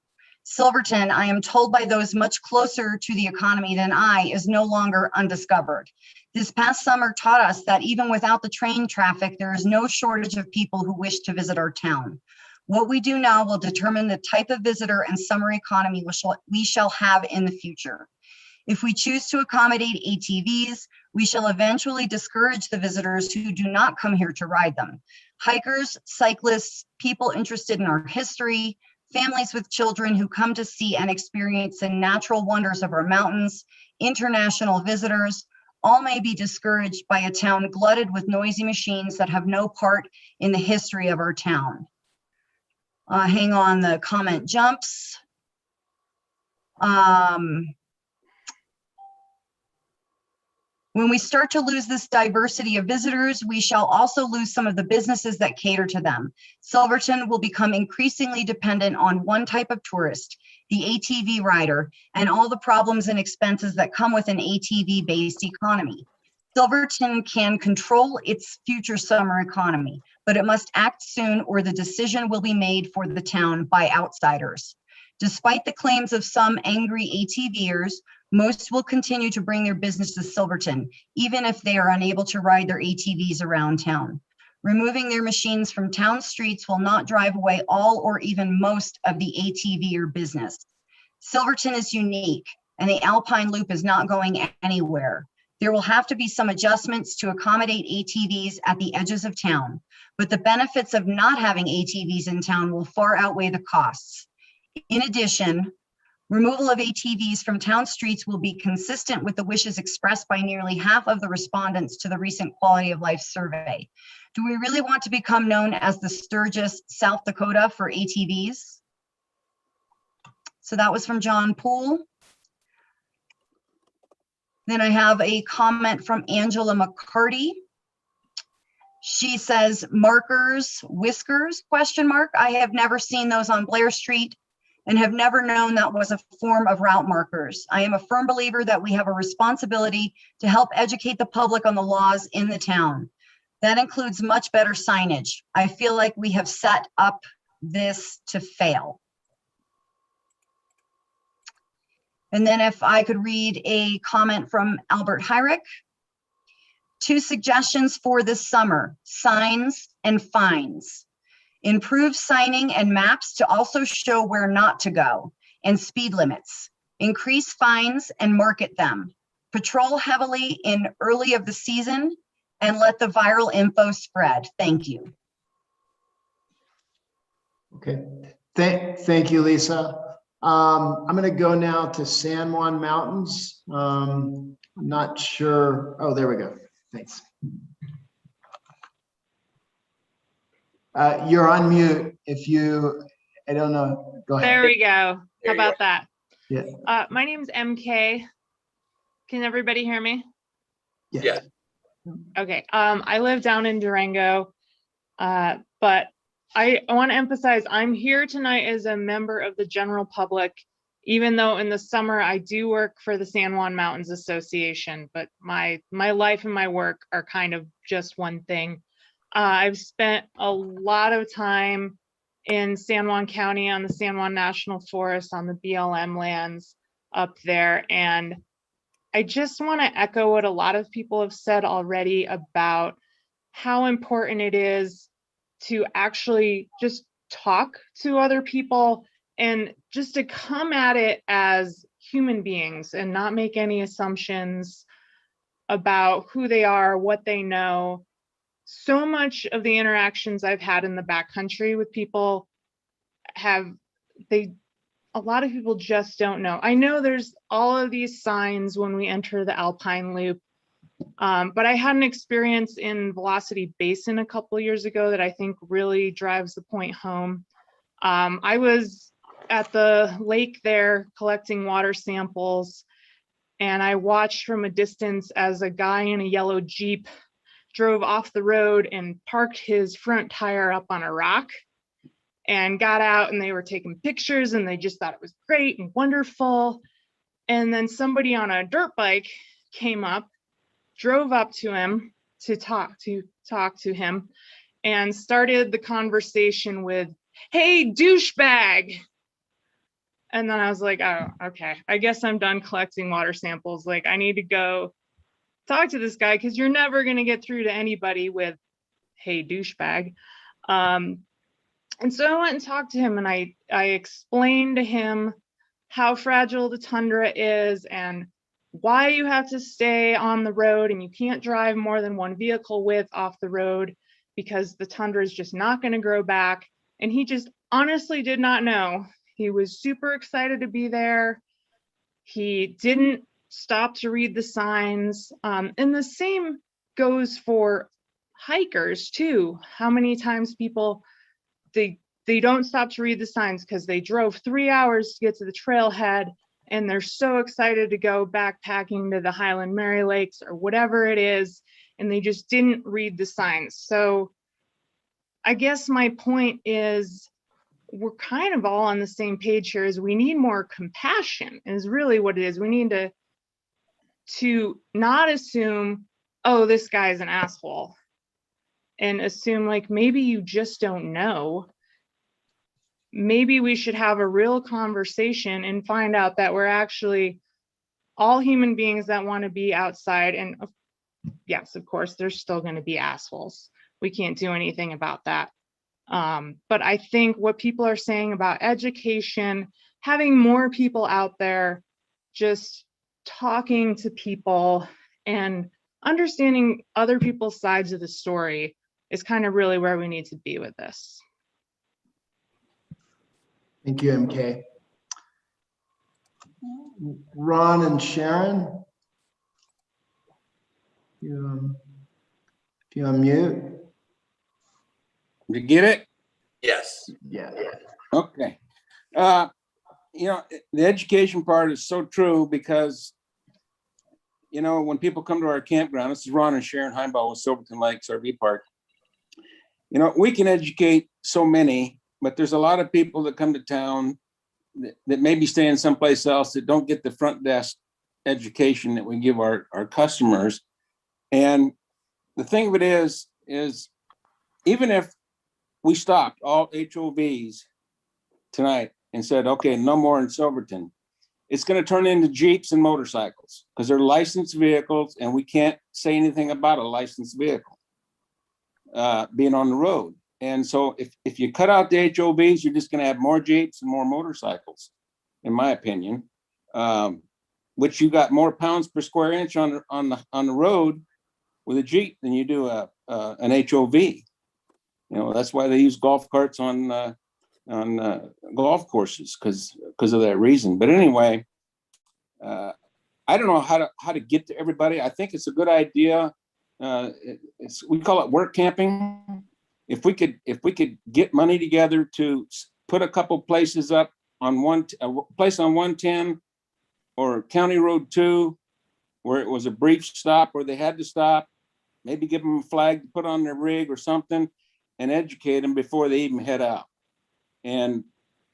Silverton, I am told by those much closer to the economy than I, is no longer undiscovered. This past summer taught us that even without the train traffic, there is no shortage of people who wish to visit our town. What we do now will determine the type of visitor and summer economy we shall have in the future. If we choose to accommodate ATVs, we shall eventually discourage the visitors who do not come here to ride them. Hikers, cyclists, people interested in our history, families with children who come to see and experience the natural wonders of our mountains, international visitors, all may be discouraged by a town glutted with noisy machines that have no part in the history of our town." Hang on, the comment jumps. When we start to lose this diversity of visitors, we shall also lose some of the businesses that cater to them. Silverton will become increasingly dependent on one type of tourist, the ATV rider, and all the problems and expenses that come with an ATV-based economy. Silverton can control its future summer economy, but it must act soon or the decision will be made for the town by outsiders. Despite the claims of some angry ATVers, most will continue to bring their business to Silverton, even if they are unable to ride their ATVs around town. Removing their machines from town streets will not drive away all or even most of the ATVer business. Silverton is unique, and the Alpine Loop is not going anywhere. There will have to be some adjustments to accommodate ATVs at the edges of town, but the benefits of not having ATVs in town will far outweigh the costs. In addition, removal of ATVs from town streets will be consistent with the wishes expressed by nearly half of the respondents to the recent Quality of Life survey. Do we really want to become known as the Sturgis, South Dakota for ATVs? So that was from John Poole. Then I have a comment from Angela McCarty. She says, "Markers, whiskers, question mark. I have never seen those on Blair Street and have never known that was a form of route markers. I am a firm believer that we have a responsibility to help educate the public on the laws in the town. That includes much better signage. I feel like we have set up this to fail." And then if I could read a comment from Albert Hyrick. 2 suggestions for this summer: signs and fines. Improve signing and maps to also show where not to go, and speed limits. Increase fines and market them. Patrol heavily in early of the season and let the viral info spread. Thank you. Okay, thank you, Lisa. I'm going to go now to San Juan Mountains. I'm not sure. Oh, there we go. Thanks. You're on mute. If you, I don't know. Go ahead. There we go. How There you about that? Yeah. My name's MK. Can everybody hear me? Yeah. Okay. I live down in Durango, but I want to emphasize I'm here tonight as a member of the general public, even though in the summer I do work for the San Juan Mountains Association, but my life and my work are kind of just one thing. I've spent a lot of time in San Juan County on the San Juan National Forest on the BLM lands up there. And I just want to echo what a lot of people have said already about how important it is to actually just talk to other people and just to come at it as human beings and not make any assumptions about who they are, what they know. So much of the interactions I've had in the backcountry with people a lot of people just don't know. I know there's all of these signs when we enter the Alpine Loop, but I had an experience in Velocity Basin a couple of years ago that I think really drives the point home. I was at the lake there collecting water samples, and I watched from a distance as a guy in a yellow Jeep drove off the road and parked his front tire up on a rock and got out, and they were taking pictures and they just thought it was great and wonderful. And then somebody on a dirt bike came up, drove up to him to talk to him, and started the conversation with, "Hey, douchebag." And then I was like, oh, okay, I guess I'm done collecting water samples. Like, I need to go talk to this guy because you're never going to get through to anybody with, "Hey, douchebag." And so I went and talked to him, and I explained to him how fragile the tundra is and why you have to stay on the road and you can't drive more than one vehicle width off the road because the tundra is just not going to grow back. And he just honestly did not know. He was super excited to be there. He didn't stop to read the signs. And the same goes for hikers too. How many times people, they don't stop to read the signs because they drove 3 hours to get to the trailhead and they're so excited to go backpacking to the Highland Mary Lakes or whatever it is, and they just didn't read the signs. So I guess my point is we're kind of all on the same page here. Is we need more compassion is really what it is. We need to not assume, oh, this guy's an asshole, and assume like maybe you just don't know. Maybe we should have a real conversation and find out that we're actually all human beings that want to be outside. And yes, of course, there's still going to be assholes. We can't do anything about that. But I think what people are saying about education, having more people out there, just talking to people and understanding other people's sides of the story is kind of really where we need to be with this. Thank you, MK. Ron and Sharon, if you unmute. Did you get it? Yes. Yeah. Okay. You know, the education part is so true because, you know, when people come to our campground, this is Ron and Sharon Heimbaugh with Silverton Lakes RV Park. You know, we can educate so many, but there's a lot of people that come to town that maybe staying someplace else that don't get the front desk education that we give our customers. And the thing of it is even if we stopped all HOVs tonight and said, okay, no more in Silverton, it's going to turn into Jeeps and motorcycles because they're licensed vehicles, and we can't say anything about a licensed vehicle being on the road. And so if you cut out the HOVs, you're just going to have more Jeeps and more motorcycles, in my opinion. Which you got more pounds per square inch on the road with a Jeep than you do an HOV. You know, that's why they use golf carts on golf courses because of that reason. But anyway, I don't know how to get to everybody. I think it's a good idea. We call it work camping. If we could get money together to put a couple places up on a place on 110 or County Road 2, where it was a brief stop where they had to stop, maybe give them a flag to put on their rig or something, and educate them before they even head out. And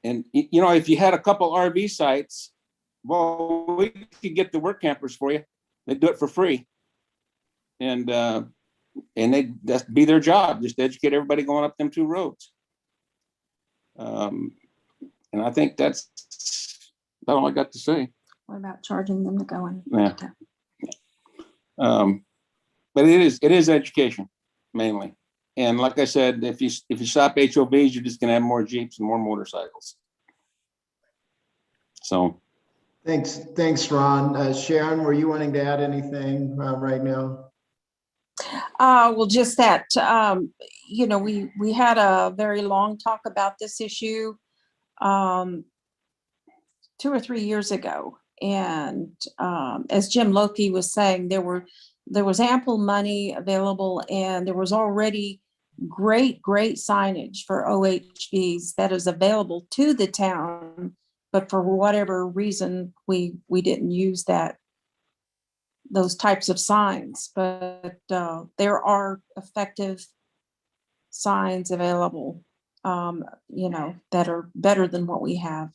you know, if you had a couple RV sites, well, we could get the work campers for you. They do it for free, and that's be their job, just to educate everybody going up them two roads. And I think that's about all I got to say. What about charging them to go in? Yeah. But it is education mainly. And like I said, if you stop HOVs, you're just gonna have more Jeeps and more motorcycles. So. Thanks, Ron. Sharon, were you wanting to add anything right now? Well, just that, you know, we had a very long talk about this issue 2 or 3 years ago. And as Jim Loki was saying, there was ample money available, and there was already great signage for OHVs that is available to the town. But for whatever reason, we didn't use those types of signs. But there are effective signs available, you know, that are better than what we have.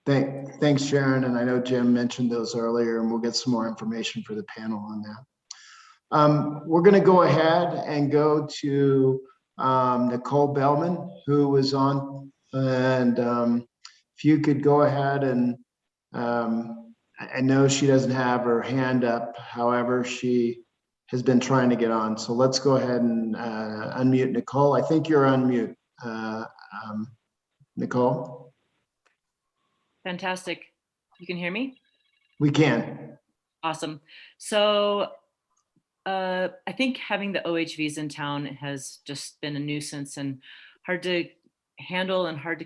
Thanks, Sharon. And I know Jim mentioned those earlier, and we'll get some more information for the panel on that. We're going to go ahead and go to Nicole Bellman, who was on. And if you could go ahead and I know she doesn't have her hand up. However, she has been trying to get on. So let's go ahead and unmute Nicole. I think you're on mute, Nicole. Fantastic. You can hear me? We can. Awesome. So I think having the OHVs in town has just been a nuisance and hard to handle and hard to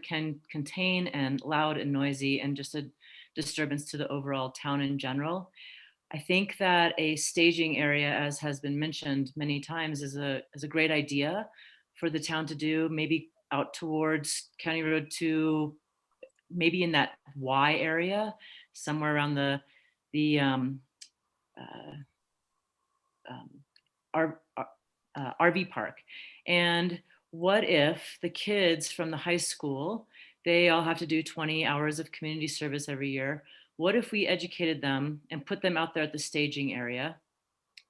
contain and loud and noisy and just a disturbance to the overall town in general. I think that a staging area, as has been mentioned many times, is a great idea for the town to do, maybe out towards County Road 2, maybe in that Y area, somewhere around the RV park. And what if the kids from the high school, they all have to do 20 hours of community service every year? What if we educated them and put them out there at the staging area?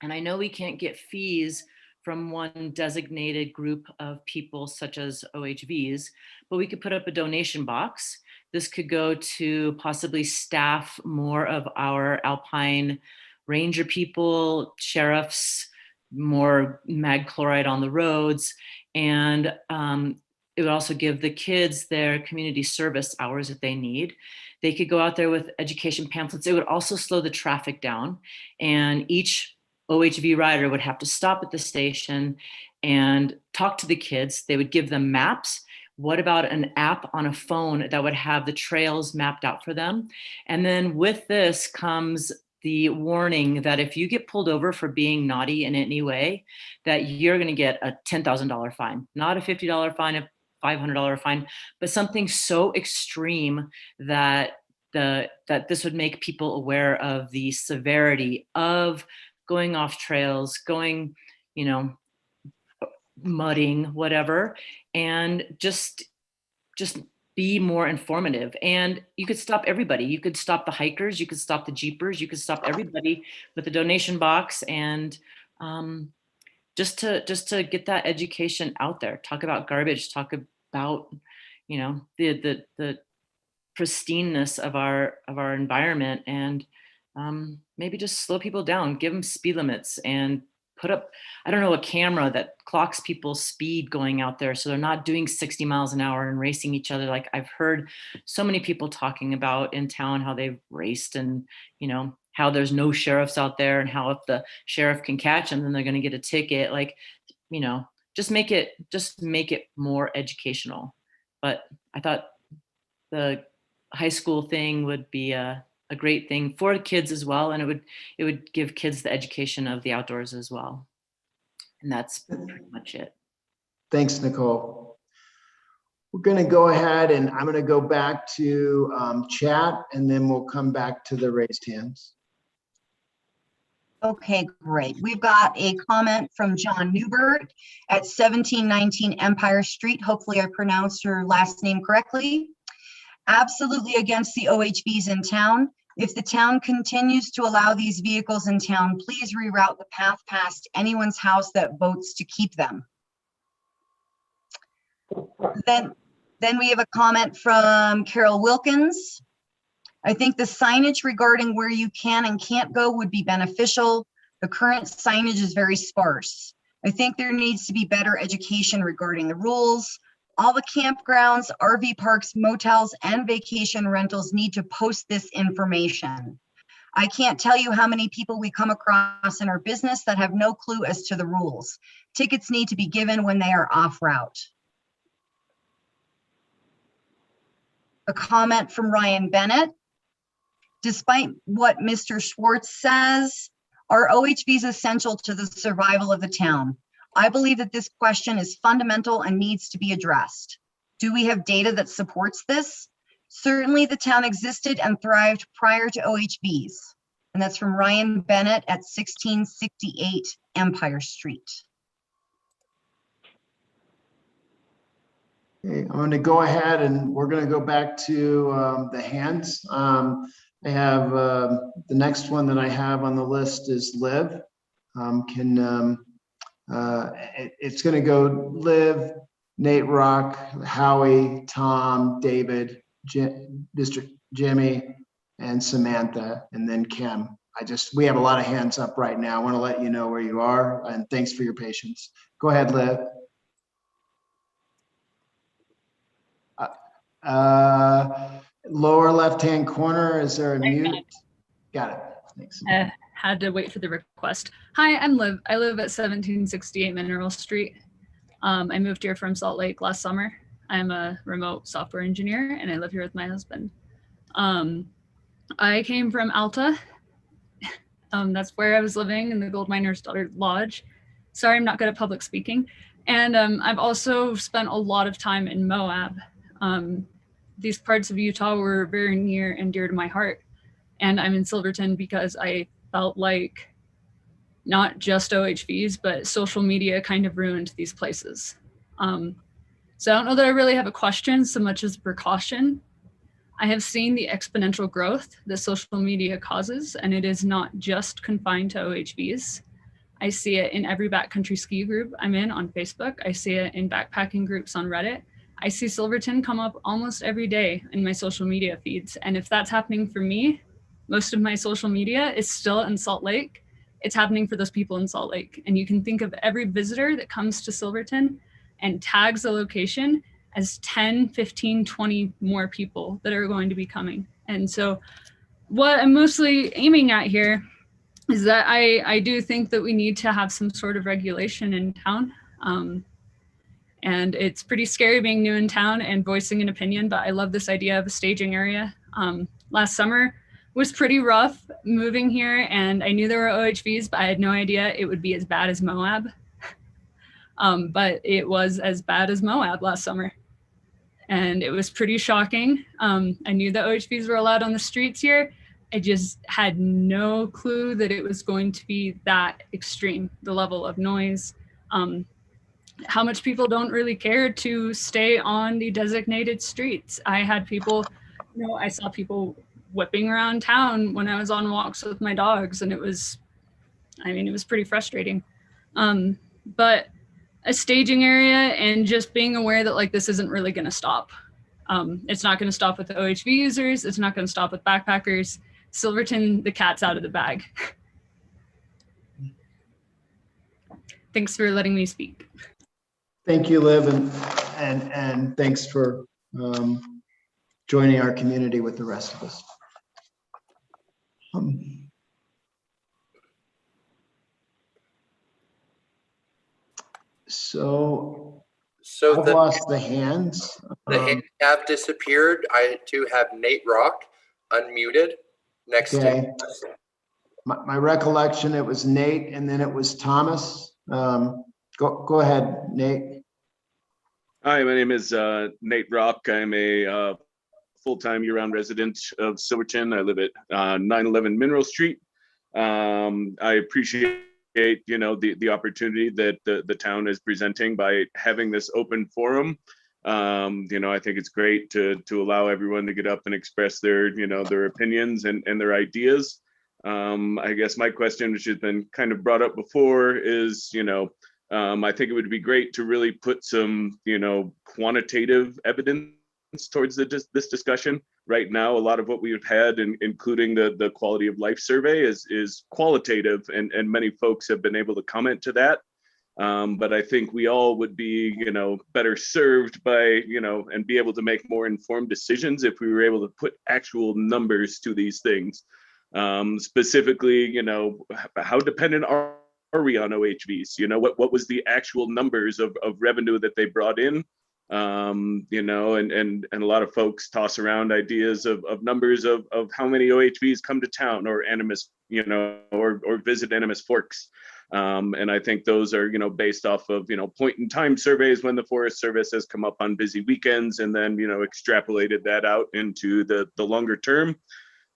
And I know we can't get fees from one designated group of people such as OHVs, but we could put up a donation box. This could go to possibly staff more of our Alpine Ranger people, sheriffs, more mag chloride on the roads. And it would also give the kids their community service hours that they need. They could go out there with education pamphlets. It would also slow the traffic down, and each OHV rider would have to stop at the station and talk to the kids. They would give them maps. What about an app on a phone that would have the trails mapped out for them? And then with this comes the warning that if you get pulled over for being naughty in any way, that you're going to get a $10,000 fine, not a $50 fine, a $500 fine, but something so extreme that this would make people aware of the severity of going off trails, going, mudding, whatever, and just be more informative. And you could stop everybody. You could stop the hikers, you could stop the Jeepers, you could stop everybody with a donation box, and just to get that education out there. Talk about garbage, talk about, the pristineness of our environment, and maybe just slow people down, give them speed limits, and put up, I don't know, a camera that clocks people's speed going out there so they're not doing 60 miles an hour and racing each other. Like I've heard so many people talking about in town how they've raced, and how there's no sheriffs out there, and how if the sheriff can catch them then they're going to get a ticket. Like, just make it more educational. But I thought the high school thing would be a great thing for kids as well, and it would give kids the education of the outdoors as well. And that's pretty much it. Thanks, Nicole. We're going to go ahead and I'm going to go back to chat, and then we'll come back to the raised hands. Okay, great. We've got a comment from John Newbert at 1719 Empire Street. Hopefully I pronounced your last name correctly. Absolutely against the OHVs in town. If the town continues to allow these vehicles in town, please reroute the path past anyone's house that votes to keep them. Then we have a comment from Carol Wilkins. I think the signage regarding where you can and can't go would be beneficial. The current signage is very sparse. I think there needs to be better education regarding the rules. All the campgrounds, RV parks, motels, and vacation rentals need to post this information. I can't tell you how many people we come across in our business that have no clue as to the rules. Tickets need to be given when they are off route. A comment from Ryan Bennett. Despite what Mr. Schwartz says, are OHVs essential to the survival of the town? I believe that this question is fundamental and needs to be addressed. Do we have data that supports this? Certainly the town existed and thrived prior to OHVs. And that's from Ryan Bennett at 1668 Empire Street. Okay, I'm going to go ahead and we're going to go back to the hands. I have the next one that I have on the list is Liv. It's going to go Liv, Nate Rock, Howie, Tom, David, District Jimmy, and Samantha, and then Kim. We have a lot of hands up right now. I want to let you know where you are, and thanks for your patience. Go ahead, Liv. Lower left-hand corner, is there a mute? Got it. Thanks. Had to wait for the request. Hi, I'm Liv. I live at 1768 Mineral Street. I moved here from Salt Lake last summer. I'm a remote software engineer and I live here with my husband. I came from Alta. That's where I was living in the Gold Miners Daughter Lodge. Sorry, I'm not good at public speaking. And I've also spent a lot of time in Moab. These parts of Utah were very near and dear to my heart. And I'm in Silverton because I felt like not just OHVs, but social media kind of ruined these places. So I don't know that I really have a question so much as a precaution. I have seen the exponential growth that social media causes, and it is not just confined to OHVs. I see it in every backcountry ski group I'm in on Facebook. I see it in backpacking groups on Reddit. I see Silverton come up almost every day in my social media feeds. And if that's happening for me, most of my social media is still in Salt Lake. It's happening for those people in Salt Lake. And you can think of every visitor that comes to Silverton and tags the location as 10, 15, 20 more people that are going to be coming. And so what I'm mostly aiming at here is that I do think that we need to have some sort of regulation in town. And it's pretty scary being new in town and voicing an opinion, but I love this idea of a staging area. Last summer was pretty rough moving here, and I knew there were OHVs, but I had no idea it would be as bad as Moab. But it was as bad as Moab last summer. And it was pretty shocking. I knew that OHVs were allowed on the streets here. I just had no clue that it was going to be that extreme, the level of noise. How much people don't really care to stay on the designated streets. I had people, I saw people whipping around town when I was on walks with my dogs, and it was pretty frustrating. But a staging area and just being aware that like this isn't really going to stop. It's not going to stop with the OHV users. It's not going to stop with backpackers. Silverton, the cat's out of the bag. Thanks for letting me speak. Thank you, Liv, and thanks for joining our community with the rest of us. So I've lost the hands. The hands have disappeared. I do have Nate Rock unmuted next Okay. to My recollection, it was Nate and then it was Thomas. Go ahead, Nate. Hi, my name is Nate Rock. I'm a full-time year-round resident of Silverton. I live at 911 Mineral Street. I appreciate the opportunity that the town is presenting by having this open forum. I think it's great to allow everyone to get up and express their their opinions and their ideas. I guess my question, which has been kind of brought up before, is I think it would be great to really put some quantitative evidence towards this discussion. Right now, a lot of what we've had, including the quality of life survey, is qualitative, and many folks have been able to comment to that. But I think we all would be, better served by, and be able to make more informed decisions if we were able to put actual numbers to these things. Specifically, how dependent are we on OHVs? What was the actual numbers of revenue that they brought in? And a lot of folks toss around ideas of numbers of how many OHVs come to town or Animas, or visit Animas Forks. And I think those are, based off of, point in time surveys when the Forest Service has come up on busy weekends and then, extrapolated that out into the longer term.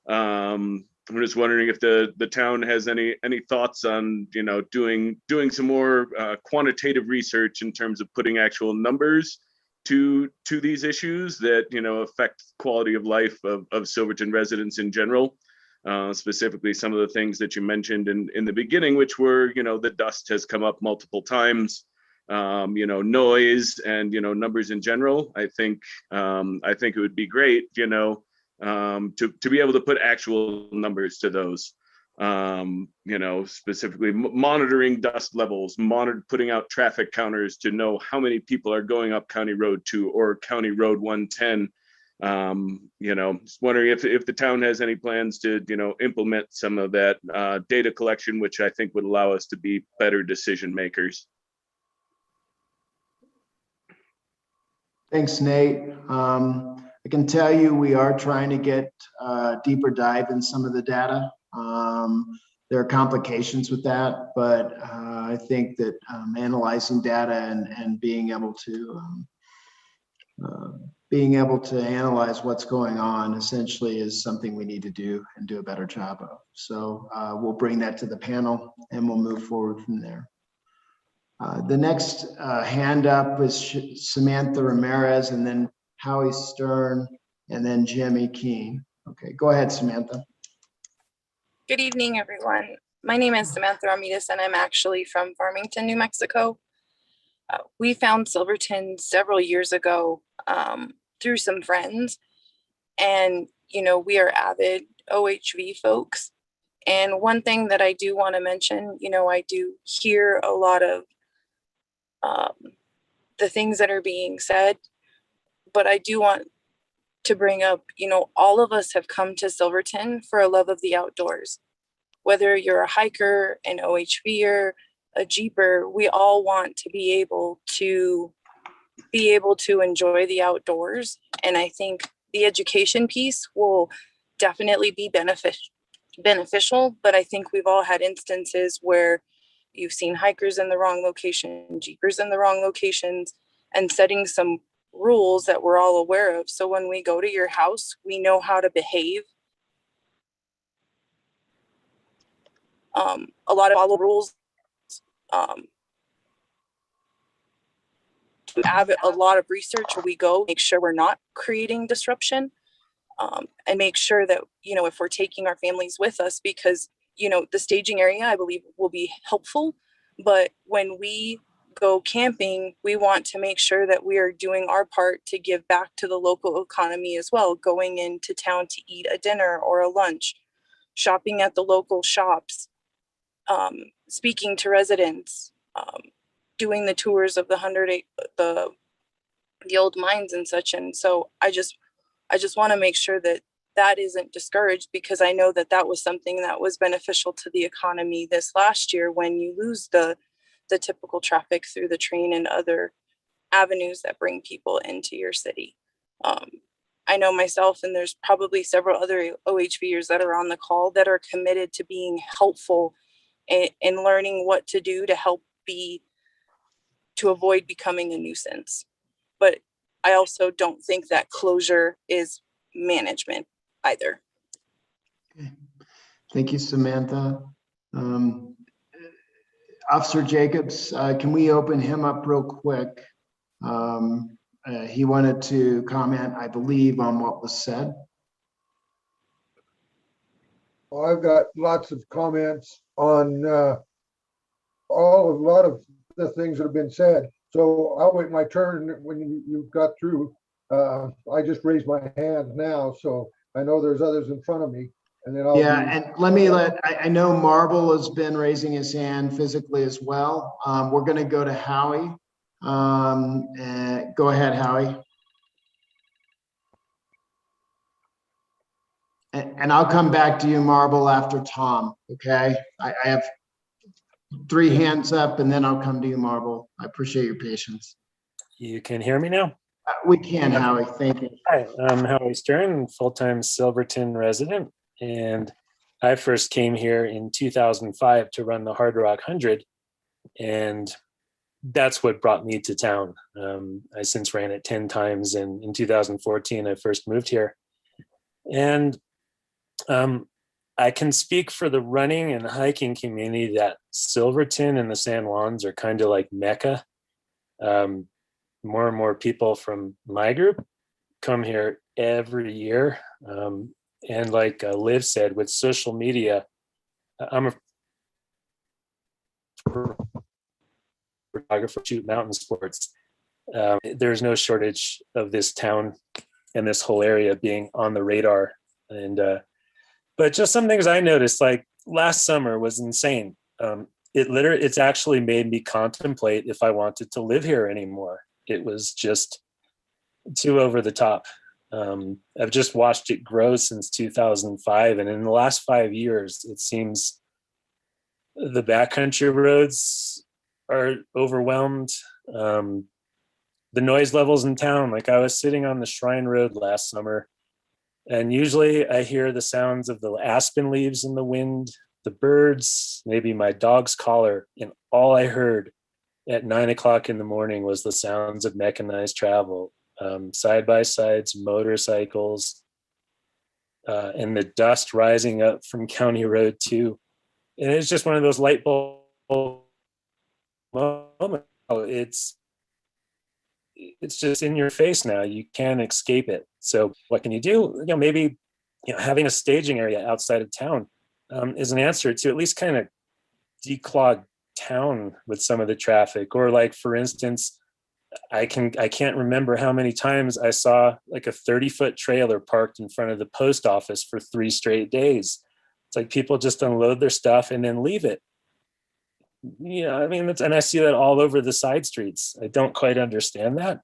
I'm just wondering if the town has any thoughts on, doing some more quantitative research in terms of putting actual numbers to these issues that affect quality of life of Silverton residents in general. Specifically some of the things that you mentioned in the beginning, which were the dust has come up multiple times, noise and numbers in general. I think it would be great to be able to put actual numbers to those. Specifically monitoring dust levels, putting out traffic counters to know how many people are going up County Road 2 or County Road 110. Just wondering if the town has any plans to, implement some of that data collection, which I think would allow us to be better decision makers. Thanks, Nate. I can tell you we are trying to get a deeper dive in some of the data. There are complications with that, but I think that analyzing data and being able to analyze what's going on essentially is something we need to do and do a better job of. So we'll bring that to the panel and we'll move forward from there. The next hand up is Samantha Ramirez, and then Howie Stern, and then Jimmy Keene. Okay, go ahead, Samantha. Good evening, everyone. My name is Samantha Ramirez, and I'm actually from Farmington, New Mexico. We found Silverton several years ago through some friends, and we are avid OHV folks. And one thing that I do want to mention, I do hear a lot of the things that are being said, but I do want to bring up, all of us have come to Silverton for a love of the outdoors. Whether you're a hiker, an OHVer, a jeeper, we all want to be able to enjoy the outdoors. And I think the education piece will definitely be beneficial, but I think we've all had instances where you've seen hikers in the wrong location, jeepers in the wrong locations, and setting some rules that we're all aware of. So when we go to your house, we know how to behave. A lot of all the rules, to have a lot of research where we go, make sure we're not creating disruption, and make sure that, if we're taking our families with us, because, the staging area, I believe, will be helpful. But when we go camping, we want to make sure that we are doing our part to give back to the local economy as well, going into town to eat a dinner or a lunch, shopping at the local shops, speaking to residents, doing the tours of the old mines and such. And so I just want to make sure that that isn't discouraged, because I know that that was something that was beneficial to the economy this last year, when you lose the typical traffic through the train and other avenues that bring people into your city. I know myself, and there's probably several other OHVers that are on the call that are committed to being helpful in learning what to do to help to avoid becoming a nuisance. But I also don't think that closure is management either. Thank you, Samantha. Officer Jacobs, can we open him up real quick? He wanted to comment, I believe, on what was said. Well, I've got lots of comments on a lot of the things that have been said. So I'll wait my turn when you got through. I just raised my hand now, so I know there's others in front of me. And then And I know Marble has been raising his hand physically as well. We're going to go to Howie. Go ahead, Howie. And I'll come back to you, Marble, after Tom. Okay. I have 3 hands up, and then I'll come to you, Marble. I appreciate your patience. You can hear me now? We can, Howie. Thank you. Hi, I'm Howie Stern, full-time Silverton resident. And I first came here in 2005 to run the Hard Rock 100. And that's what brought me to town. I since ran it 10 times. And in 2014, I first moved here. And I can speak for the running and hiking community that Silverton and the San Juans are kind of like Mecca. More and more people from my group come here every year. And like Liv said, with social media, I'm a photographer, shoot mountain sports. There's no shortage of this town and this whole area being on the radar. And but just some things I noticed, like last summer was insane. It's actually made me contemplate if I wanted to live here anymore. It was just too over the top. I've just watched it grow since 2005. And in the last 5 years, it seems the backcountry roads are overwhelmed. The noise levels in town, like I was sitting on the Shrine Road last summer, and usually I hear the sounds of the aspen leaves in the wind, the birds, maybe my dog's collar, and all I heard at 9 o'clock in the morning was the sounds of mechanized travel. Side-by-sides, motorcycles, and the dust rising up from County Road 2. And it's just one of those light bulb moments. It's just in your face now. You can't escape it. So what can you do? Maybe having a staging area outside of town is an answer to at least kind of declog town with some of the traffic. Or like, for instance, I can't remember how many times I saw like a 30-foot trailer parked in front of the post office for 3 straight days. It's like people just unload their stuff and then leave it. I mean, and I see that all over the side streets. I don't quite understand that.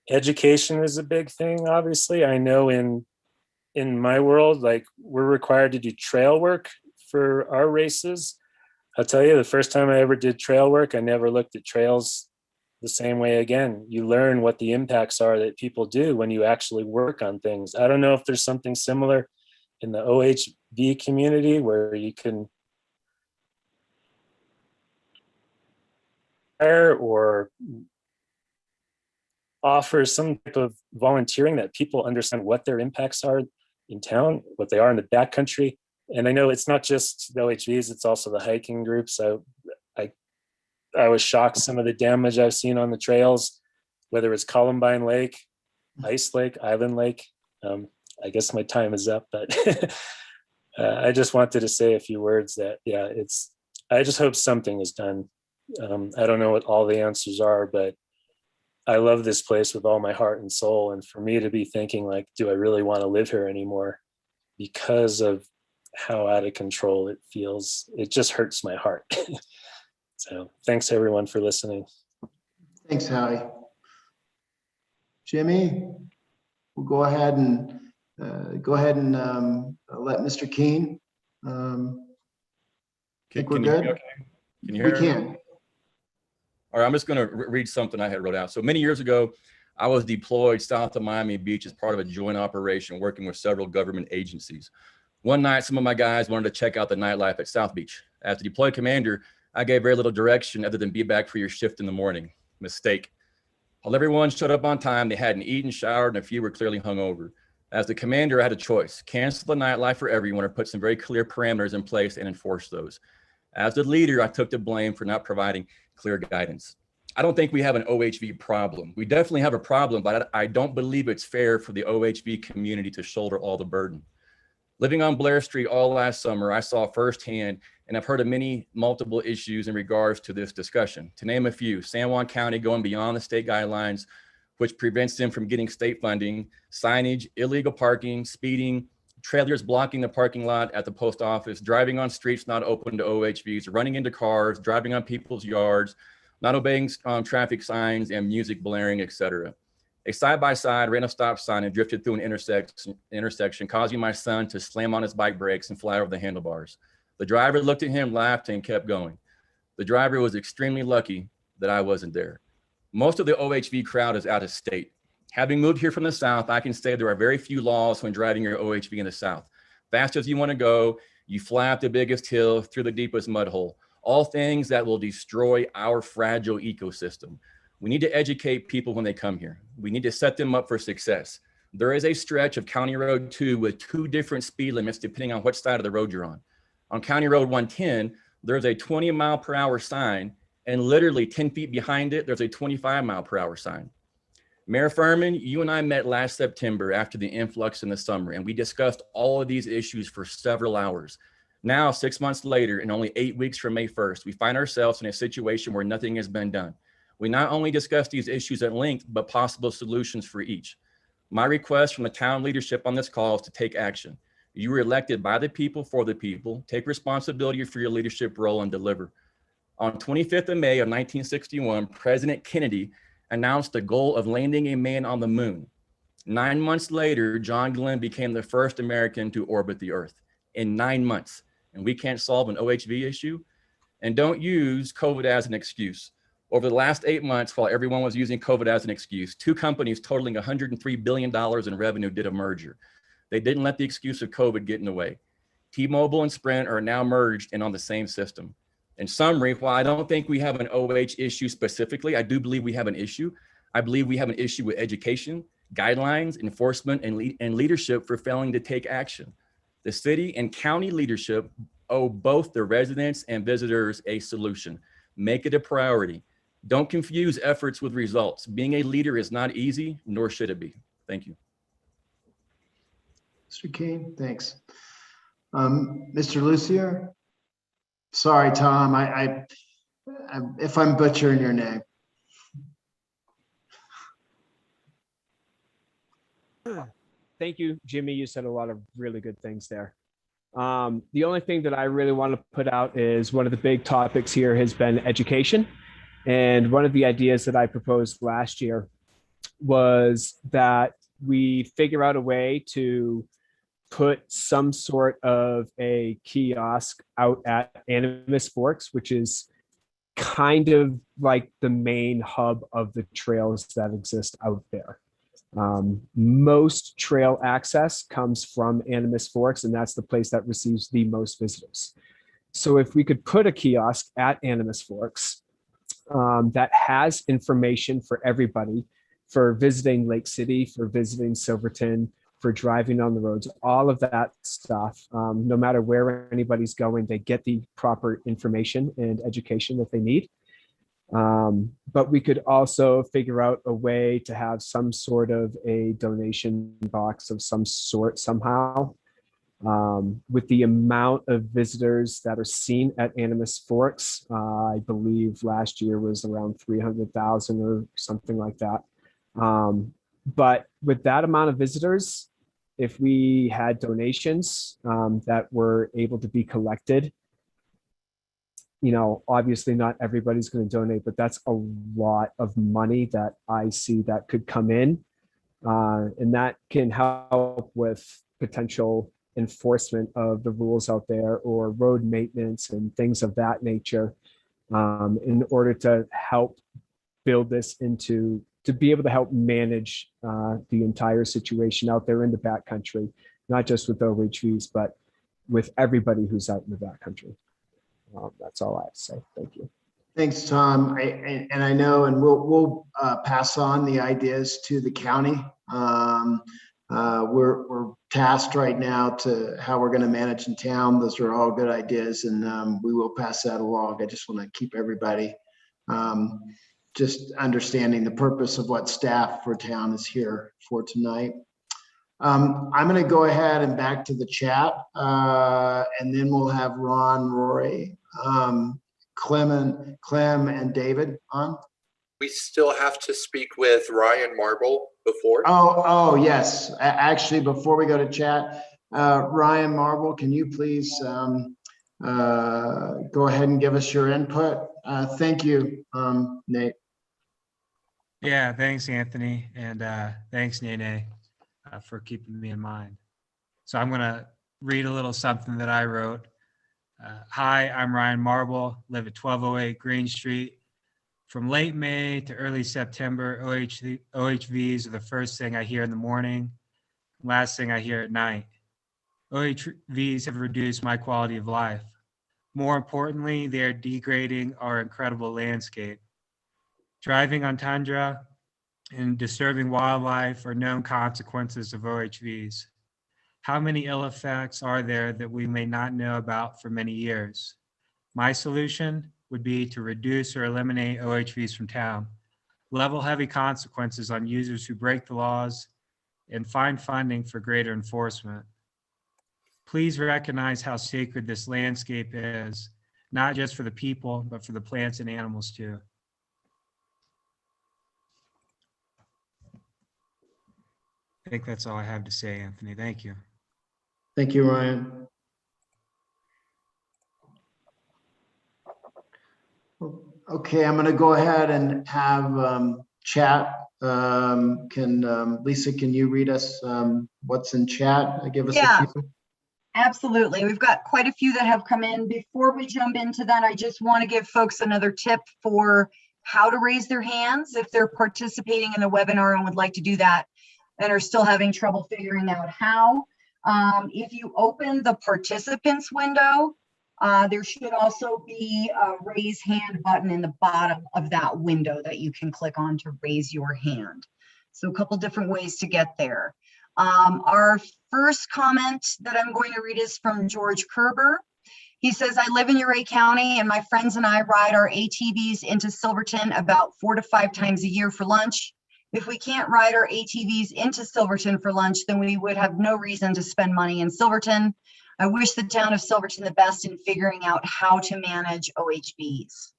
Education is a big thing, obviously. I know in my world, like we're required to do trail work for our races. I'll tell you, the first time I ever did trail work, I never looked at trails the same way again. You learn what the impacts are that people do when you actually work on things. I don't know if there's something similar in the OHV community where you can or offer some type of volunteering that people understand what their impacts are in town, what they are in the backcountry. And I know it's not just the OHVs, it's also the hiking groups. So I was shocked some of the damage I've seen on the trails, whether it's Columbine Lake, Ice Lake, Island Lake. I guess my time is up, but I just wanted to say a few words that, I just hope something is done. I don't know what all the answers are, but I love this place with all my heart and soul. And for me to be thinking like, do I really want to live here anymore? Because of how out of control it feels, it just hurts my heart. So thanks everyone for listening. Thanks, Howie. Jimmy, we'll go ahead and let Mr. Keen. Think we're Can you hear me good? okay? Can you We hear me? can. All right, I'm just going to read something I had wrote out. So many years ago, I was deployed south of Miami Beach as part of a joint operation working with several government agencies. One night, some of my guys wanted to check out the nightlife at South Beach. As the deployed commander, I gave very little direction other than be back for your shift in the morning. Mistake. While everyone showed up on time, they hadn't eaten, showered, and a few were clearly hungover. As the commander, I had a choice: cancel the nightlife for everyone or put some very clear parameters in place and enforce those. As the leader, I took the blame for not providing clear guidance. I don't think we have an OHV problem. We definitely have a problem, but I don't believe it's fair for the OHV community to shoulder all the burden. Living on Blair Street all last summer, I saw firsthand, and I've heard of multiple issues in regards to this discussion. To name a few: San Juan County going beyond the state guidelines, which prevents them from getting state funding, signage, illegal parking, speeding, trailers blocking the parking lot at the post office, driving on streets not open to OHVs, running into cars, driving on people's yards, not obeying traffic signs, and music blaring, etc. A side-by-side ran a stop sign and drifted through an intersection, causing my son to slam on his bike brakes and fly over the handlebars. The driver looked at him, laughed, and kept going. The driver was extremely lucky that I wasn't there. Most of the OHV crowd is out of state. Having moved here from the South, I can say there are very few laws when driving your OHV in the South. Fast as you want to go, you fly up the biggest hill through the deepest mud hole. All things that will destroy our fragile ecosystem. We need to educate people when they come here. We need to set them up for success. There is a stretch of County Road 2 with 2 different speed limits depending on which side of the road you're on. On County Road 110, there's a 20-mile-per-hour sign, and literally 10 feet behind it, there's a 25-mile-per-hour sign. Mayor Furman, you and I met last September after the influx in the summer, and we discussed all of these issues for several hours. Now, 6 months later, and only 8 weeks from May 1st, we find ourselves in a situation where nothing has been done. We not only discuss these issues at length, but possible solutions for each. My request from the town leadership on this call is to take action. You were elected by the people for the people. Take responsibility for your leadership role and deliver. On 25th of May of 1961, President Kennedy announced the goal of landing a man on the moon. 9 months later, John Glenn became the first American to orbit the Earth in 9 months. And we can't solve an OHV issue? And don't use COVID as an excuse. Over the last 8 months, while everyone was using COVID as an excuse, 2 companies totaling $103 billion in revenue did a merger. They didn't let the excuse of COVID get in the way. T-Mobile and Sprint are now merged and on the same system. In summary, while I don't think we have an OH issue specifically, I do believe we have an issue. I believe we have an issue with education, guidelines, enforcement, and leadership for failing to take action. The city and county leadership owe both the residents and visitors a solution. Make it a priority. Don't confuse efforts with results. Being a leader is not easy, nor should it be. Thank you. Mr. Keen, thanks. Mr. Lucier? Sorry, Tom, if I'm butchering your name. Thank you, Jimmy. You said a lot of really good things there. The only thing that I really want to put out is one of the big topics here has been education. And one of the ideas that I proposed last year was that we figure out a way to put some sort of a kiosk out at Animas Forks, which is kind of like the main hub of the trails that exist out there. Most trail access comes from Animas Forks, and that's the place that receives the most visitors. So if we could put a kiosk at Animas Forks that has information for everybody, for visiting Lake City, for visiting Silverton, for driving on the roads, all of that stuff, no matter where anybody's going, they get the proper information and education that they need. But we could also figure out a way to have some sort of a donation box of some sort somehow With the amount of visitors that are seen at Animas Forks, I believe last year was around 300,000 or something like that. But with that amount of visitors, if we had donations that were able to be collected, you know, obviously not everybody's going to donate, but that's a lot of money that I see that could come in. And that can help with potential enforcement of the rules out there or road maintenance and things of that nature, in order to help build this into, to be able to help manage the entire situation out there in the backcountry, not just with OHVs, but with everybody who's out in the backcountry. That's all I have to say. Thank you. Thanks, Tom. I know, and we'll pass on the ideas to the county. We're tasked right now to how we're going to manage in town. Those are all good ideas, and we will pass that along. I just want to keep everybody just understanding the purpose of what staff for town is here for tonight. I'm going to go ahead and back to the chat, and then we'll have Ron, Rory, Clem and David on. We still have to speak with Ryan Marble before. Oh, yes. Actually, before we go to chat, Ryan Marble, can you please go ahead and give us your input? Thank you, Nate. Yeah, thanks, Anthony. And thanks, Nene, for keeping me in mind. So I'm going to read a little something that I wrote. Hi, I'm Ryan Marble, live at 1208 Green Street. From late May to early September, OHVs are the first thing I hear in the morning, last thing I hear at night. OHVs have reduced my quality of life. More importantly, they are degrading our incredible landscape. Driving on tundra and disturbing wildlife are known consequences of OHVs. How many ill effects are there that we may not know about for many years? My solution would be to reduce or eliminate OHVs from town, level heavy consequences on users who break the laws, and find funding for greater enforcement. Please recognize how sacred this landscape is, not just for the people, but for the plants and animals too. I think that's all I have to say, Anthony. Thank you. Thank you, Ryan. Okay, I'm going to go ahead and have chat. Lisa, can you read us what's in chat? Give us a few. Absolutely. We've got quite a few that have come in. Before we jump into that, I just want to give folks another tip for how to raise their hands if they're participating in the webinar and would like to do that and are still having trouble figuring out how. If you open the participants window, there should also be a raise hand button in the bottom of that window that you can click on to raise your hand. So a couple different ways to get there. Our first comment that I'm going to read is from George Kerber. He says, I live in Uray County and my friends and I ride our ATVs into Silverton about 4 to 5 times a year for lunch. If we can't ride our ATVs into Silverton for lunch, then we would have no reason to spend money in Silverton. I wish the town of Silverton the best in figuring out how to manage OHVs.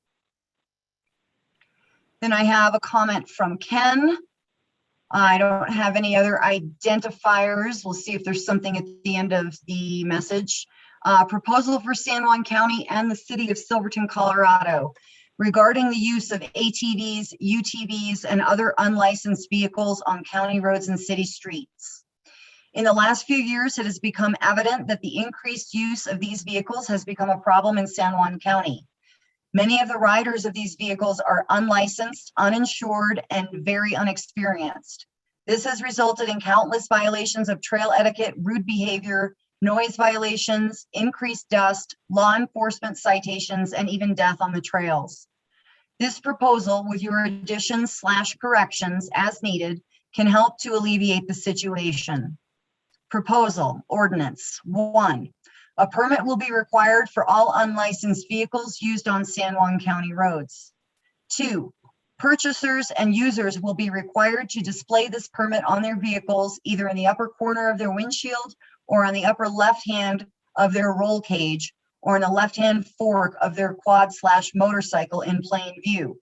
Then I have a comment from Ken. I don't have any other identifiers. We'll see if there's something at the end of the message. Proposal for San Juan County and the city of Silverton, Colorado, regarding the use of ATVs, UTVs, and other unlicensed vehicles on county roads and city streets. In the last few years, it has become evident that the increased use of these vehicles has become a problem in San Juan County. Many of the riders of these vehicles are unlicensed, uninsured, and very unexperienced. This has resulted in countless violations of trail etiquette, rude behavior, noise violations, increased dust, law enforcement citations, and even death on the trails. This proposal, with your additions / corrections as needed, can help to alleviate the situation. Proposal, ordinance. 1. A permit will be required for all unlicensed vehicles used on San Juan County roads. 2. Purchasers and users will be required to display this permit on their vehicles, either in the upper corner of their windshield or on the upper left hand of their roll cage, or on the left-hand fork of their quad/motorcycle in plain view.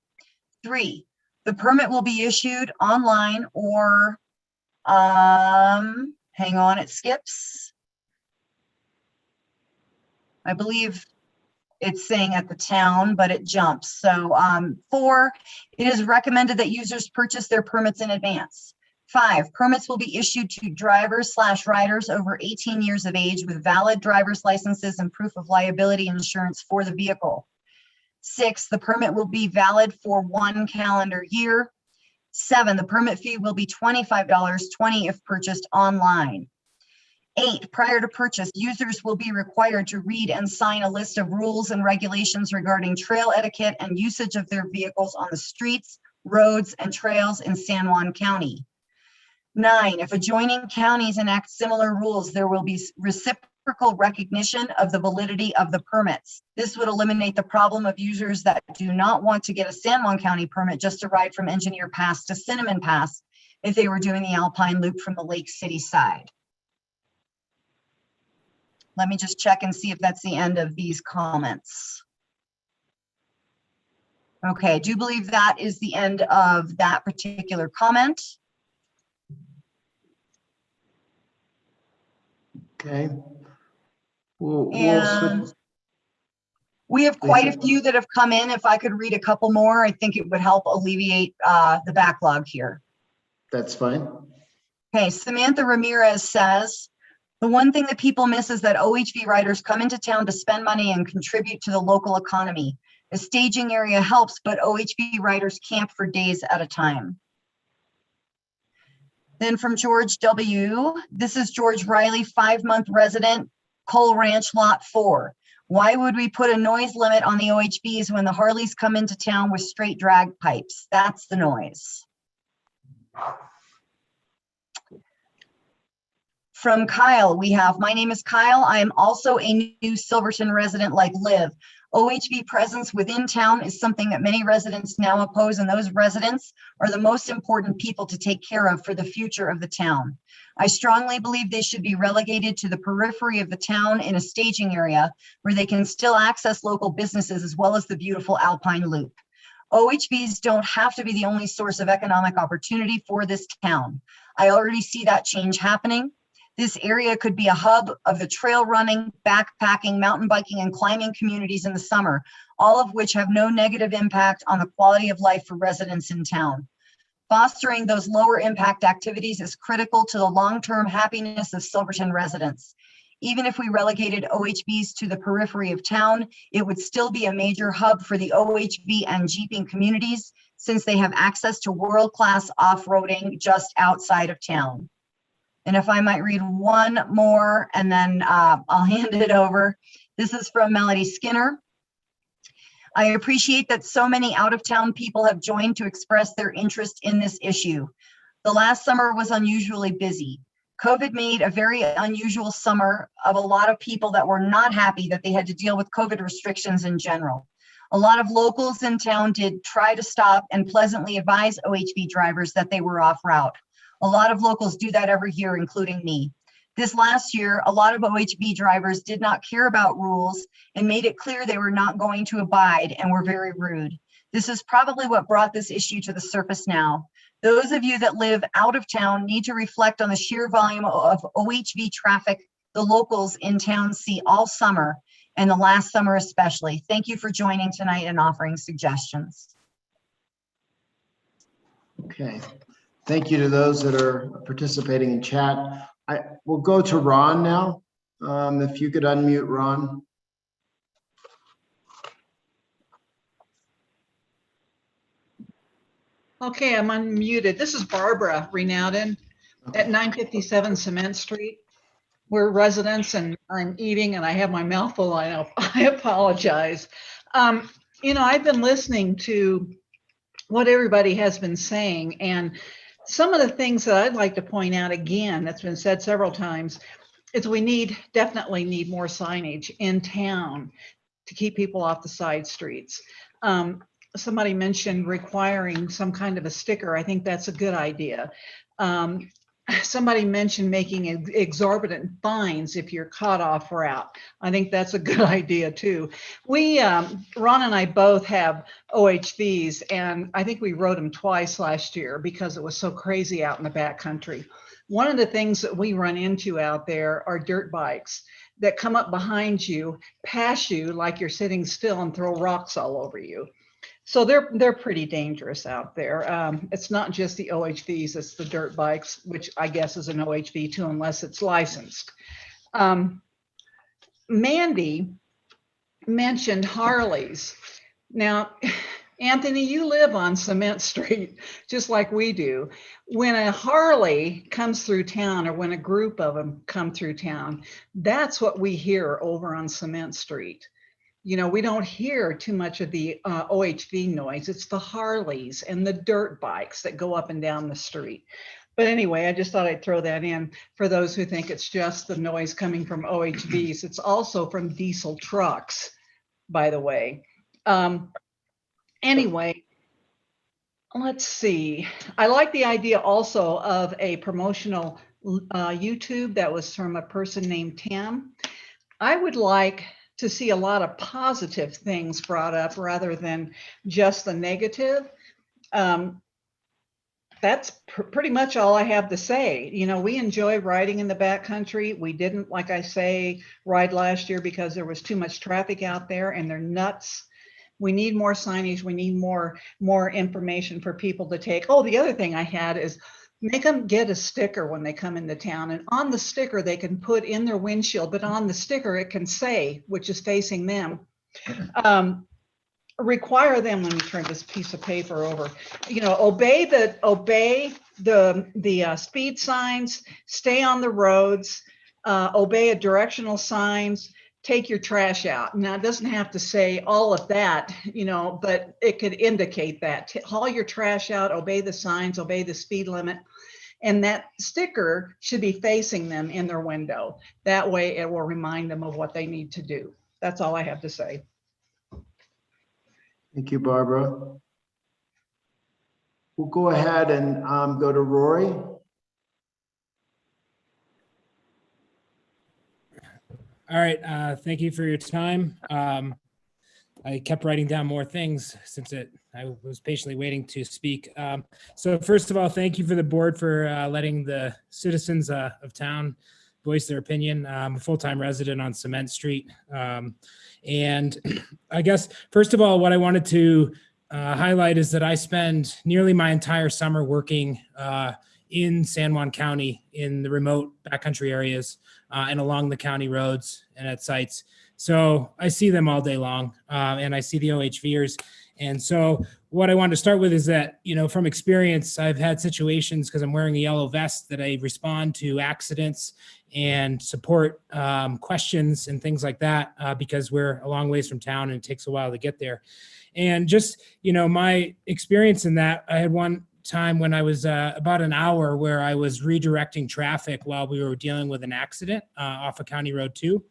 3, the permit will be issued online or, hang on, it skips. I believe it's saying at the town, but it jumps. So 4, it is recommended that users purchase their permits in advance. 5, permits will be issued to drivers/riders over 18 years of age with valid driver's licenses and proof of liability insurance for the vehicle. 6, the permit will be valid for 1 calendar year. 7, the permit fee will be $25, $20 if purchased online. 8, prior to purchase, users will be required to read and sign a list of rules and regulations regarding trail etiquette and usage of their vehicles on the streets, roads, and trails in San Juan County. 9, if adjoining counties enact similar rules, there will be reciprocal recognition of the validity of the permits. This would eliminate the problem of users that do not want to get a San Juan County permit just to ride from Engineer Pass to Cinnamon Pass if they were doing the Alpine Loop from the Lake City side. Let me just check and see if that's the end of these comments. Okay, I do believe that is the end of that particular comment. Okay. And we have quite a few that have come in. If I could read a couple more, I think it would help alleviate the backlog here. That's fine. Okay, Samantha Ramirez says, the one thing that people miss is that OHV riders come into town to spend money and contribute to the local economy. The staging area helps, but OHV riders camp for days at a time. Then from George W., this is George Riley, 5-month resident, Cole Ranch Lot 4. Why would we put a noise limit on the OHVs when the Harleys come into town with straight drag pipes? That's the noise. From Kyle, we have, my name is Kyle. I am also a new Silverton resident like Liv. OHV presence within town is something that many residents now oppose, and those residents are the most important people to take care of for the future of the town. I strongly believe they should be relegated to the periphery of the town in a staging area where they can still access local businesses as well as the beautiful Alpine Loop. OHVs don't have to be the only source of economic opportunity for this town. I already see that change happening. This area could be a hub of the trail running, backpacking, mountain biking, and climbing communities in the summer, all of which have no negative impact on the quality of life for residents in town. Fostering those lower impact activities is critical to the long-term happiness of Silverton residents. Even if we relegated OHVs to the periphery of town, it would still be a major hub for the OHV and jeeping communities since they have access to world-class off-roading just outside of town. And if I might read one more and then I'll hand it over. This is from Melody Skinner. I appreciate that so many out-of-town people have joined to express their interest in this issue. The last summer was unusually busy. COVID made a very unusual summer of a lot of people that were not happy that they had to deal with COVID restrictions in general. A lot of locals in town did try to stop and pleasantly advise OHV drivers that they were off route. A lot of locals do that every year, including me. This last year, a lot of OHV drivers did not care about rules and made it clear they were not going to abide and were very rude. This is probably what brought this issue to the surface now. Those of you that live out of town need to reflect on the sheer volume of OHV traffic the locals in town see all summer and the last summer especially. Thank you for joining tonight and offering suggestions. Okay. Thank you to those that are participating in chat. We'll go to Ron now. If you could unmute Ron. Okay, I'm unmuted. This is Barbara Renowden at 957 Cement Street. We're residents and I'm eating and I have my mouth full. I apologize. You know, I've been listening to what everybody has been saying, and some of the things that I'd like to point out again, that's been said several times, is we definitely need more signage in town to keep people off the side streets. Somebody mentioned requiring some kind of a sticker. I think that's a good idea. somebody mentioned making exorbitant fines if you're caught off route. I think that's a good idea too. We, Ron and I both have OHVs, and I think we rode them twice last year because it was so crazy out in the backcountry. One of the things that we run into out there are dirt bikes that come up behind you, pass you like you're sitting still, and throw rocks all over you. So they're pretty dangerous out there. It's not just the OHVs, it's the dirt bikes, which I guess is an OHV too, unless it's licensed. Mandy mentioned Harleys. Now, Anthony, you live on Cement Street, just like we do. When a Harley comes through town, or when a group of them come through town, that's what we hear over on Cement Street. You know, we don't hear too much of the OHV noise. It's the Harleys and the dirt bikes that go up and down the street. But anyway, I just thought I'd throw that in for those who think it's just the noise coming from OHVs. It's also from diesel trucks, by the way. Anyway, let's see. I like the idea also of a promotional YouTube that was from a person named Tim. I would like to see a lot of positive things brought up rather than just the negative. That's pretty much all I have to say. You know, we enjoy riding in the backcountry. We didn't, like I say, ride last year because there was too much traffic out there, and they're nuts. We need more signage. We need more information for people to take. Oh, the other thing I had is make them get a sticker when they come into town, and on the sticker they can put in their windshield, but on the sticker it can say, which is facing them, require them, let me turn this piece of paper over, you know, obey the speed signs, stay on the roads, obey a directional signs, take your trash out. Now, it doesn't have to say all of that, you know, but it could indicate that. Haul your trash out, obey the signs, obey the speed limit. And that sticker should be facing them in their window. That way it will remind them of what they need to do. That's all I have to say. Thank you, Barbara. We'll go ahead and go to Rory. All right, thank you for your time. I kept writing down more things since I was patiently waiting to speak. So first of all, thank you for the board for letting the citizens of town voice their opinion. I'm a full-time resident on Cement Street. And I guess, first of all, what I wanted to highlight is that I spend nearly my entire summer working in San Juan County in the remote backcountry areas and along the county roads and at sites. So I see them all day long, and I see the OHVers. And so what I wanted to start with is that, you know, from experience, I've had situations, because I'm wearing a yellow vest, that I respond to accidents and support questions and things like that, because we're a long ways from town and it takes a while to get there. And just, you know, my experience in that, I had one time when I was about an hour where I was redirecting traffic while we were dealing with an accident off of County Road 2.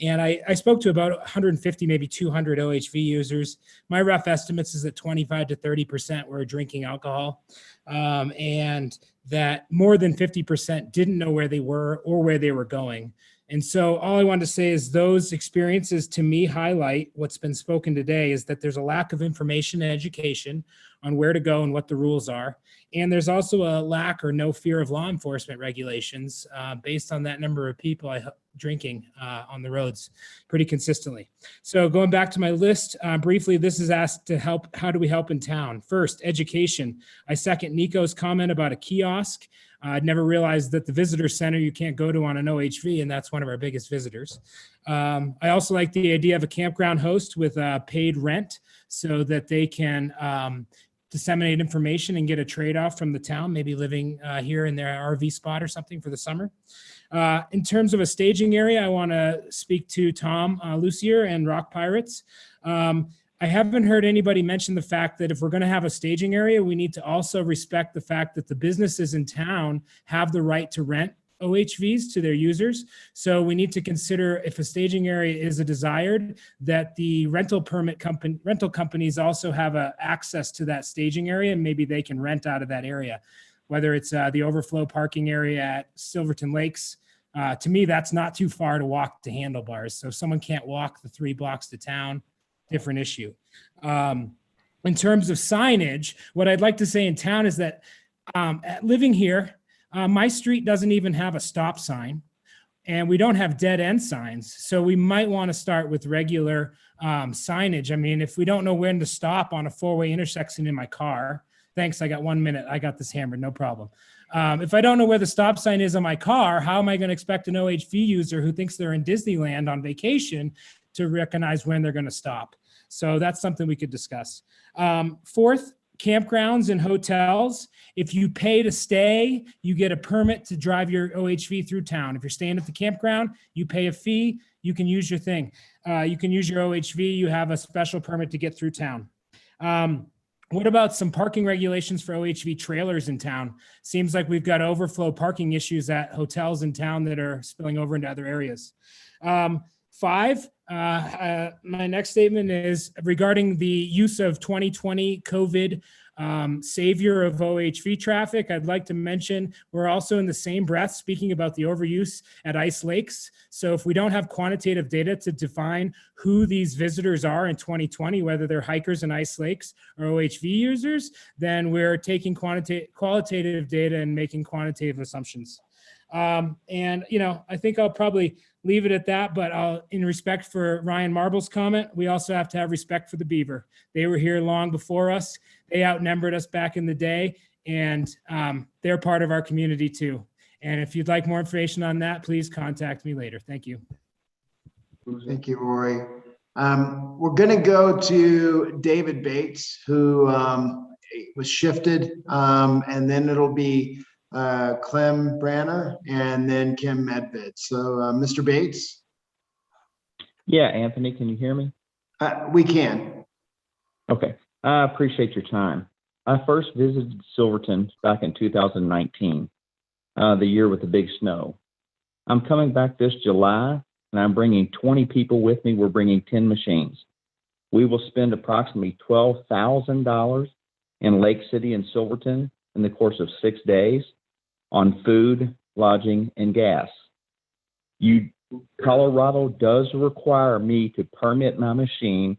And I spoke to about 150, maybe 200 OHV users. My rough estimates is that 25 to 30% were drinking alcohol, and that more than 50% didn't know where they were or where they were going. And so all I wanted to say is those experiences to me highlight what's been spoken today, is that there's a lack of information and education on where to go and what the rules are. And there's also a lack or no fear of law enforcement regulations based on that number of people drinking on the roads pretty consistently. So going back to my list, briefly, this is asked to help. How do we help in town? First, education. I second Nico's comment about a kiosk. I'd never realized that the visitor center you can't go to on an OHV, and that's one of our biggest visitors. I also like the idea of a campground host with paid rent so that they can disseminate information and get a trade-off from the town, maybe living here in their RV spot or something for the summer. In terms of a staging area, I want to speak to Tom Lucier and Rock Pirates. I haven't heard anybody mention the fact that if we're going to have a staging area, we need to also respect the fact that the businesses in town have the right to rent OHVs to their users. So we need to consider, if a staging area is a desired, that the rental companies also have access to that staging area, and maybe they can rent out of that area. whether it's the overflow parking area at Silverton Lakes. To me, that's not too far to walk to Handlebars. So if someone can't walk the 3 blocks to town, different issue. In terms of signage, what I'd like to say in town is that living here, my street doesn't even have a stop sign, and we don't have dead end signs. So we might want to start with regular signage. I mean, if we don't know when to stop on a 4-way intersection in my car, thanks, I got 1 minute. I got this hammered, no problem. If I don't know where the stop sign is on my car, how am I going to expect an OHV user who thinks they're in Disneyland on vacation to recognize when they're going to stop? So that's something we could discuss. Fourth, campgrounds and hotels. If you pay to stay, you get a permit to drive your OHV through town. If you're staying at the campground, you pay a fee, you can use your thing. You can use your OHV, you have a special permit to get through town. What about some parking regulations for OHV trailers in town? Seems like we've got overflow parking issues at hotels in town that are spilling over into other areas. 5, my next statement is regarding the use of 2020 COVID savior of OHV traffic. I'd like to mention we're also in the same breath speaking about the overuse at ice lakes. So if we don't have quantitative data to define who these visitors are in 2020, whether they're hikers in ice lakes or OHV users, then we're taking qualitative data and making quantitative assumptions. And, you know, I think I'll probably leave it at that, but in respect for Ryan Marble's comment, we also have to have respect for the beaver. They were here long before us. They outnumbered us back in the day, and they're part of our community too. And if you'd like more information on that, please contact me later. Thank you. Thank you, Rory. We're going to go to David Bates, who was shifted, and then it'll be Clem Branner and then Kim Medved. So Mr. Bates? Yeah, Anthony, can you hear me? We can. Okay, I appreciate your time. I first visited Silverton back in 2019, the year with the big snow. I'm coming back this July, and I'm bringing 20 people with me. We're bringing 10 machines. We will spend approximately $12,000 in Lake City and Silverton in the course of 6 days on food, lodging, and gas. Colorado does require me to permit my machine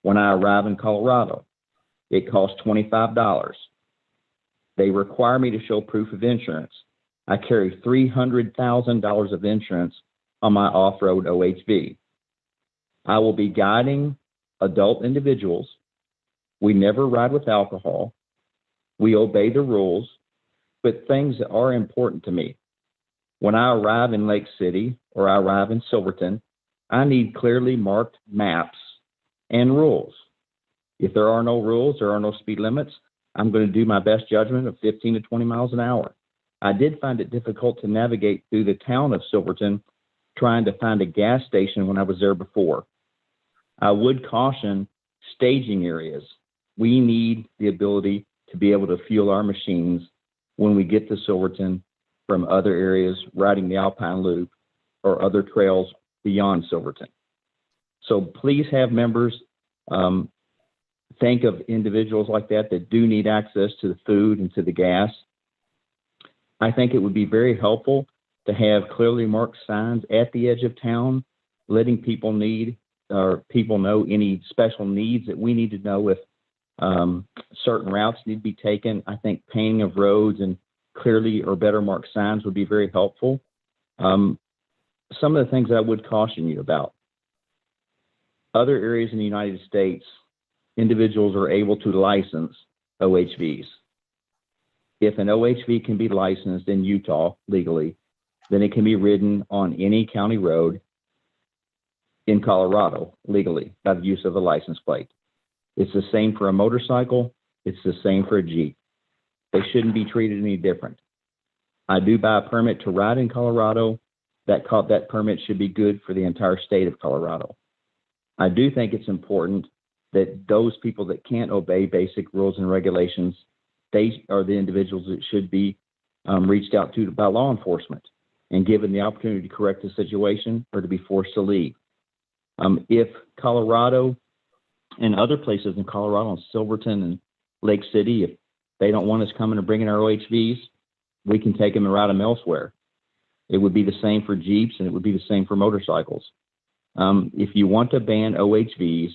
when I arrive in Colorado. It costs $25. They require me to show proof of insurance. I carry $300,000 of insurance on my off-road OHV. I will be guiding adult individuals. We never ride with alcohol. We obey the rules, but things that are important to me. When I arrive in Lake City or I arrive in Silverton, I need clearly marked maps and rules. If there are no rules, there are no speed limits, I'm going to do my best judgment of 15 to 20 miles an hour. I did find it difficult to navigate through the town of Silverton trying to find a gas station when I was there before. I would caution staging areas. We need the ability to be able to fuel our machines when we get to Silverton from other areas, riding the Alpine Loop or other trails beyond Silverton. So please have members think of individuals like that do need access to the food and to the gas. I think it would be very helpful to have clearly marked signs at the edge of town, letting people know any special needs that we need to know if certain routes need to be taken. I think painting of roads and clearly or better marked signs would be very helpful. Some of the things I would caution you about. Other areas in the United States, individuals are able to license OHVs. If an OHV can be licensed in Utah legally, then it can be ridden on any county road in Colorado legally by the use of a license plate. It's the same for a motorcycle. It's the same for a Jeep. They shouldn't be treated any different. I do buy a permit to ride in Colorado. That permit should be good for the entire state of Colorado. I do think it's important that those people that can't obey basic rules and regulations, they are the individuals that should be reached out to by law enforcement and given the opportunity to correct the situation or to be forced to leave. If Colorado and other places in Colorado, and Silverton and Lake City, if they don't want us coming and bringing our OHVs, we can take them and route them elsewhere. It would be the same for Jeeps, and it would be the same for motorcycles. If you want to ban OHVs,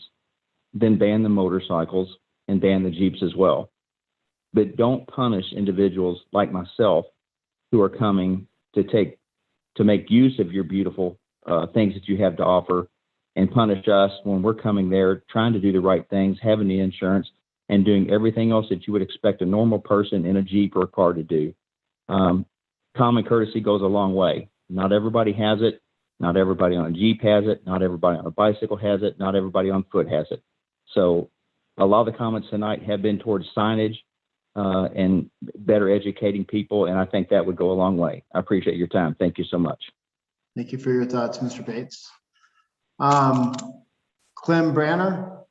then ban the motorcycles and ban the Jeeps as well. But don't punish individuals like myself who are coming to make use of your beautiful things that you have to offer, and punish us when we're coming there trying to do the right things, having the insurance, and doing everything else that you would expect a normal person in a Jeep or a car to do. Common courtesy goes a long way. Not everybody has it. Not everybody on a Jeep has it. Not everybody on a bicycle has it. Not everybody on foot has it. So a lot of the comments tonight have been towards signage and better educating people, and I think that would go a long way. I appreciate your time. Thank you so much. Thank you for your thoughts, Mr. Bates. Clem Branner.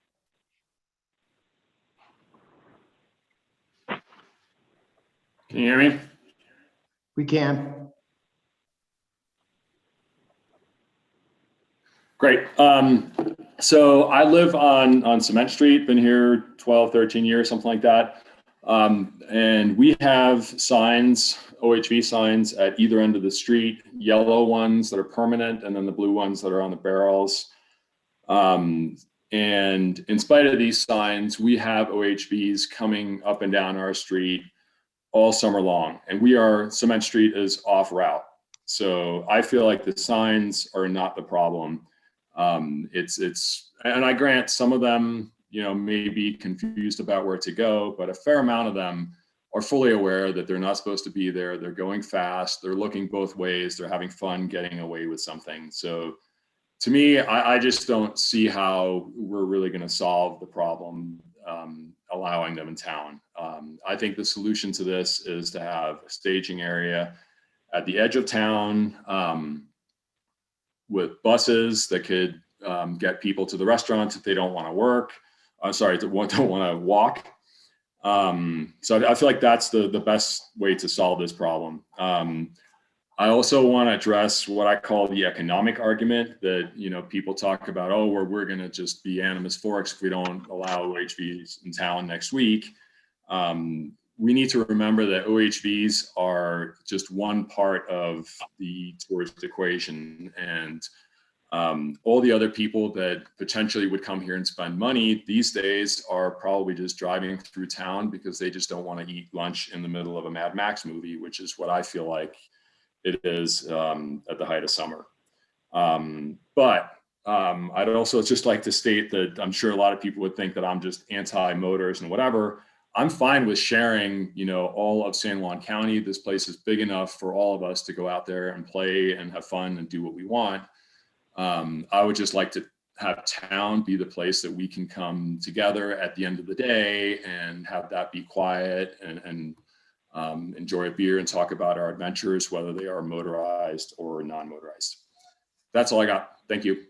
Can you hear me? We can. Great. So I live on Cement Street, been here 12, 13 years, something like that. And we have signs, OHV signs at either end of the street, yellow ones that are permanent, and then the blue ones that are on the barrels. And in spite of these signs, we have OHVs coming up and down our street all summer long, and Cement Street is off route. So I feel like the signs are not the problem. And I grant some of them, may be confused about where to go, but a fair amount of them are fully aware that they're not supposed to be there. They're going fast. They're looking both ways. They're having fun getting away with something. So to me, I just don't see how we're really going to solve the problem allowing them in town. I think the solution to this is to have a staging area at the edge of town with buses that could get people to the restaurants if they don't want to work. Don't want to walk. So I feel like that's the best way to solve this problem. I also want to address what I call the economic argument that, people talk about, oh, we're going to just be animus forks if we don't allow OHVs in town next week. We need to remember that OHVs are just one part of the tourist equation, and all the other people that potentially would come here and spend money these days are probably just driving through town because they just don't want to eat lunch in the middle of a Mad Max movie, which is what I feel like it is at the height of summer. But I'd also just like to state that I'm sure a lot of people would think that I'm just anti-motors and whatever. I'm fine with sharing, all of San Juan County. This place is big enough for all of us to go out there and play and have fun and do what we want. I would just like to have town be the place that we can come together at the end of the day and have that be quiet and enjoy a beer and talk about our adventures, whether they are motorized or non-motorized. That's all I got. Thank you.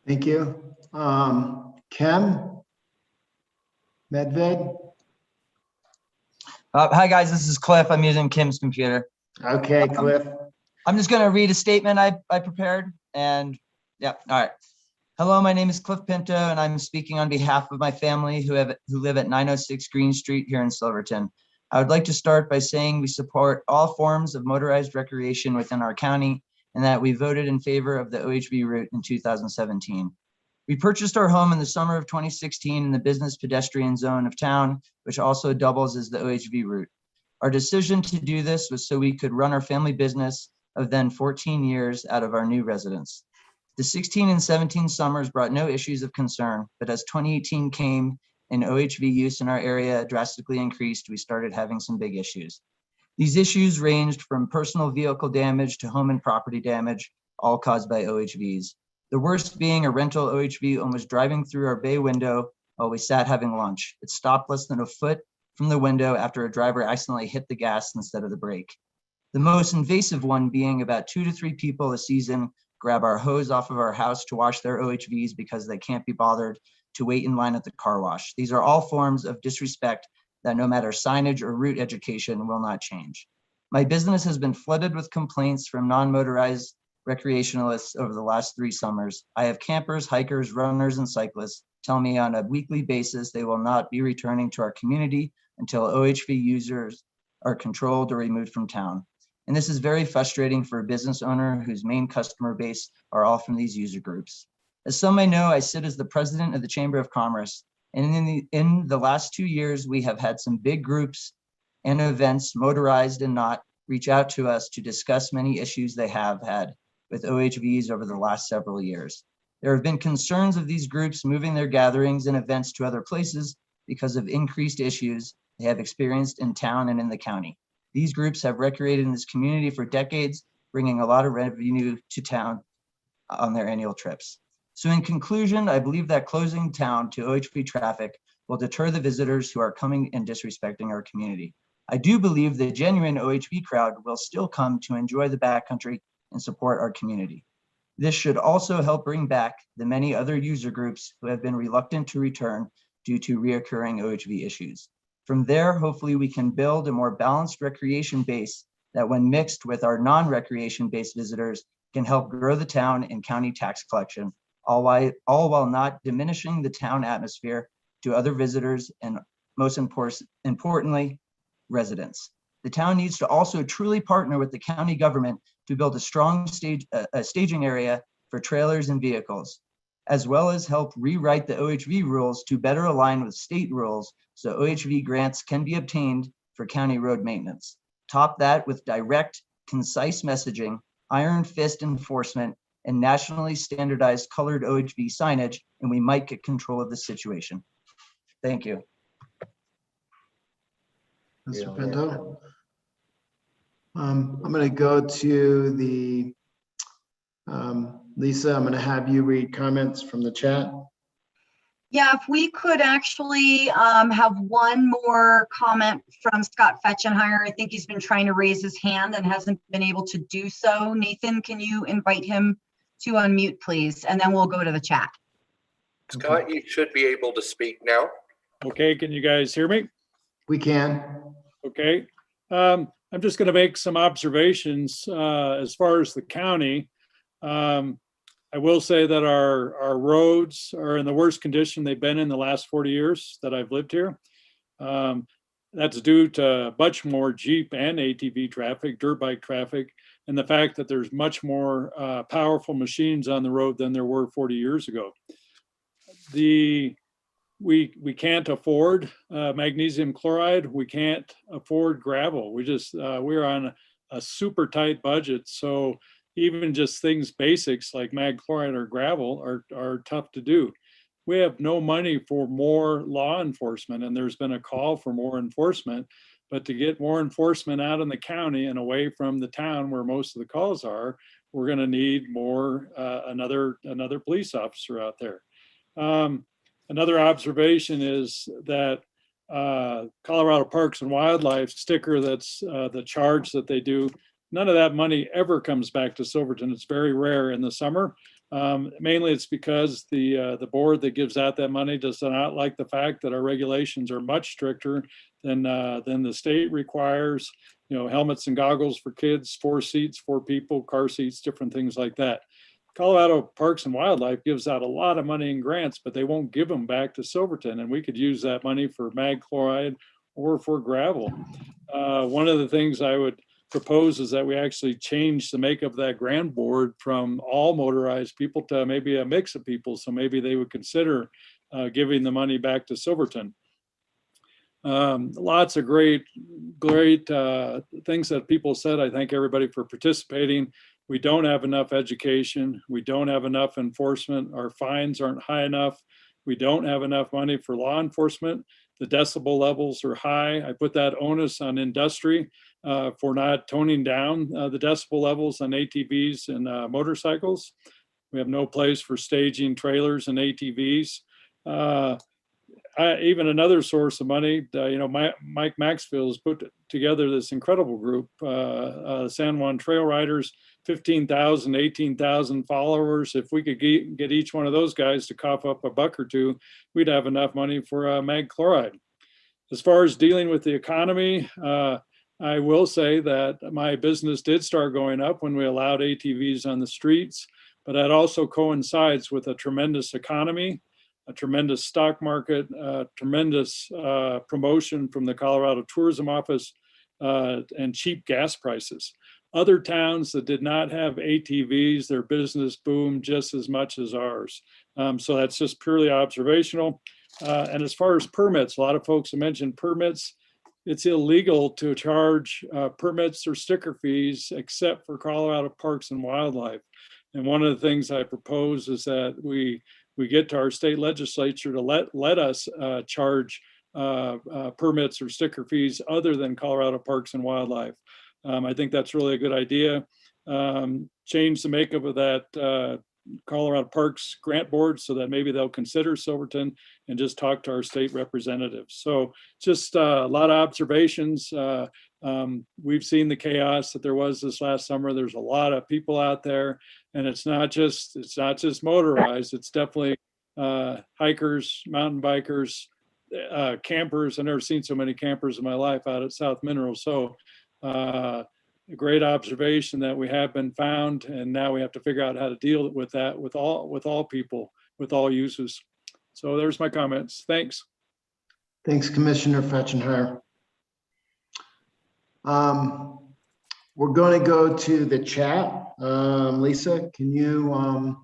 Thank you. Ken Medved. Hi guys, this is Cliff. I'm using Kim's computer. Okay, Cliff. I'm just going to read a statement I prepared, and yeah, all right. Hello, my name is Cliff Pinto, and I'm speaking on behalf of my family who live at 906 Green Street here in Silverton. I would like to start by saying we support all forms of motorized recreation within our county, and that we voted in favor of the OHV route in 2017. We purchased our home in the summer of 2016 in the business pedestrian zone of town, which also doubles as the OHV route. Our decision to do this was so we could run our family business of then 14 years out of our new residence. The 16 and 17 summers brought no issues of concern, but as 2018 came and OHV use in our area drastically increased, we started having some big issues. These issues ranged from personal vehicle damage to home and property damage, all caused by OHVs. The worst being a rental OHV almost driving through our bay window while we sat having lunch. It stopped less than a foot from the window after a driver accidentally hit the gas instead of the brake. The most invasive one being about 2 to 3 people a season grab our hose off of our house to wash their OHVs because they can't be bothered to wait in line at the car wash. These are all forms of disrespect that no matter signage or route education will not change. My business has been flooded with complaints from non-motorized recreationalists over the last 3 summers. I have campers, hikers, runners, and cyclists tell me on a weekly basis they will not be returning to our community until OHV users are controlled or removed from town. And this is very frustrating for a business owner whose main customer base are all from these user groups. As some may know, I sit as the president of the Chamber of Commerce. And in the last 2 years, we have had some big groups and events, motorized and not, reach out to us to discuss many issues they have had with OHVs over the last several years. There have been concerns of these groups moving their gatherings and events to other places because of increased issues they have experienced in town and in the county. These groups have recreated in this community for decades, bringing a lot of revenue to town on their annual trips. So in conclusion, I believe that closing town to OHV traffic will deter the visitors who are coming and disrespecting our community. I do believe the genuine OHV crowd will still come to enjoy the backcountry and support our community. This should also help bring back the many other user groups who have been reluctant to return due to reoccurring OHV issues. From there, hopefully we can build a more balanced recreation base that when mixed with our non-recreation based visitors can help grow the town and county tax collection, all while not diminishing the town atmosphere to other visitors and most importantly, residents. The town needs to also truly partner with the county government to build a strong staging area for trailers and vehicles, as well as help rewrite the OHV rules to better align with state rules so OHV grants can be obtained for county road maintenance. Top that with direct, concise messaging, iron fist enforcement, and nationally standardized colored OHV signage, and we might get control of the situation. Thank you. Mr. Pinto. I'm going to go to the Lisa. I'm going to have you read comments from the chat. Yeah, if we could actually have one more comment from Scott Fetchenheimer. I think he's been trying to raise his hand and hasn't been able to do so. Nathan, can you invite him to unmute, please? And then we'll go to the chat. Scott, you should be able to speak now. Okay, can you guys hear me? We can. Okay. I'm just going to make some observations as far as the county. I will say that our roads are in the worst condition they've been in the last 40 years that I've lived here. That's due to much more Jeep and ATV traffic, dirt bike traffic, and the fact that there's much more powerful machines on the road than there were 40 years ago. We can't afford magnesium chloride. We can't afford gravel. We're on a super tight budget. So even just things basics like mag chloride or gravel are tough to do. We have no money for more law enforcement, and there's been a call for more enforcement, but to get more enforcement out in the county and away from the town where most of the calls are, we're going to need more, another police officer out there. Another observation is that Colorado Parks and Wildlife sticker, that's the charge that they do, none of that money ever comes back to Silverton. It's very rare in the summer. Mainly it's because the board that gives out that money does not like the fact that our regulations are much stricter than the state requires. You know, helmets and goggles for kids, 4 seats, 4 people, car seats, different things like that. Colorado Parks and Wildlife gives out a lot of money in grants, but they won't give them back to Silverton. And we could use that money for mag chloride or for gravel. One of the things I would propose is that we actually change the makeup of that grant board from all motorized people to maybe a mix of people. So maybe they would consider giving the money back to Silverton. Lots of great things that people said. I thank everybody for participating. We don't have enough education. We don't have enough enforcement. Our fines aren't high enough. We don't have enough money for law enforcement. The decibel levels are high. I put that onus on industry for not toning down the decibel levels on ATVs and motorcycles. We have no place for staging trailers and ATVs. Even another source of money, Mike Maxfield has put together this incredible group, San Juan Trail Riders, 15,000, 18,000 followers. If we could get each one of those guys to cough up a buck or two, we'd have enough money for mag chloride. As far as dealing with the economy, I will say that my business did start going up when we allowed ATVs on the streets, but that also coincides with a tremendous economy. a tremendous stock market, tremendous promotion from the Colorado Tourism Office, and cheap gas prices. Other towns that did not have ATVs, their business boomed just as much as ours. So that's just purely observational. And as far as permits, a lot of folks have mentioned permits. It's illegal to charge permits or sticker fees except for Colorado Parks and Wildlife. And one of the things I propose is that we get to our state legislature to let us charge permits or sticker fees other than Colorado Parks and Wildlife. I think that's really a good idea. Change the makeup of that Colorado Parks Grant Board so that maybe they'll consider Silverton and just talk to our state representatives. So just a lot of observations. We've seen the chaos that there was this last summer. There's a lot of people out there, and it's not just motorized. It's definitely hikers, mountain bikers, campers. I've never seen so many campers in my life out at South Mineral. So a great observation that we have been found, and now we have to figure out how to deal with that with all people, with all uses. So there's my comments. Thanks. Thanks, Commissioner Fetchenheimer. We're going to go to the chat. Lisa, can you?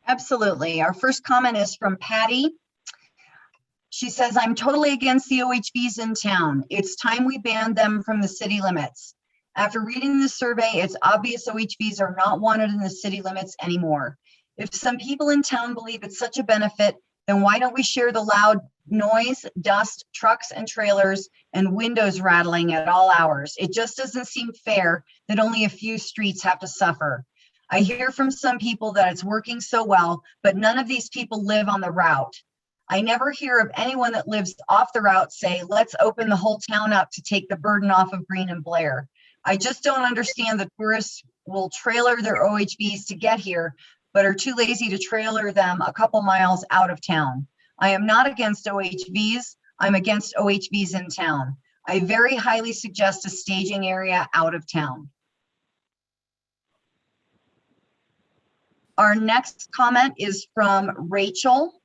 Absolutely. Our first comment is from Patty. She says, I'm totally against the OHVs in town. It's time we banned them from the city limits. After reading the survey, it's obvious OHVs are not wanted in the city limits anymore. If some people in town believe it's such a benefit, then why don't we share the loud noise, dust, trucks and trailers, and windows rattling at all hours? It just doesn't seem fair that only a few streets have to suffer. I hear from some people that it's working so well, but none of these people live on the route. I never hear of anyone that lives off the route say, let's open the whole town up to take the burden off of Green and Blair. I just don't understand that tourists will trailer their OHVs to get here, but are too lazy to trailer them a couple miles out of town. I am not against OHVs. I'm against OHVs in town. I very highly suggest a staging area out of town. Our next comment is from Rachel.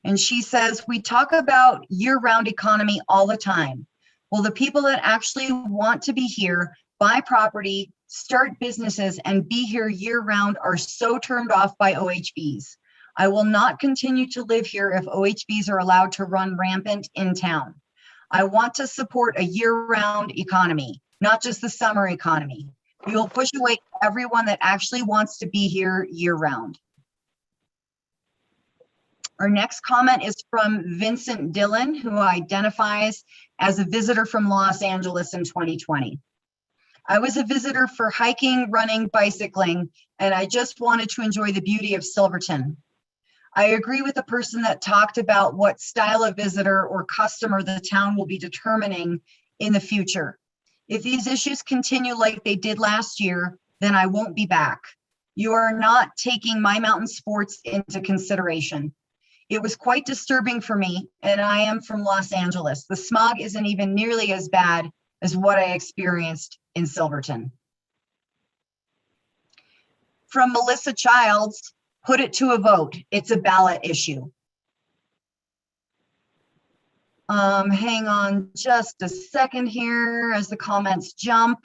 And she says, we talk about year-round economy all the time. Well, the people that actually want to be here, buy property, start businesses, and be here year-round are so turned off by OHVs. I will not continue to live here if OHVs are allowed to run rampant in town. I want to support a year-round economy, not just the summer economy. We will push away everyone that actually wants to be here year-round. Our next comment is from Vincent Dillon, who identifies as a visitor from Los Angeles in 2020. I was a visitor for hiking, running, bicycling, and I just wanted to enjoy the beauty of Silverton. I agree with the person that talked about what style of visitor or customer the town will be determining in the future. If these issues continue like they did last year, then I won't be back. You are not taking my mountain sports into consideration. It was quite disturbing for me, and I am from Los Angeles. The smog isn't even nearly as bad as what I experienced in Silverton. From Melissa Childs, put it to a vote. It's a ballot issue. Hang on just a second here as the comments jump.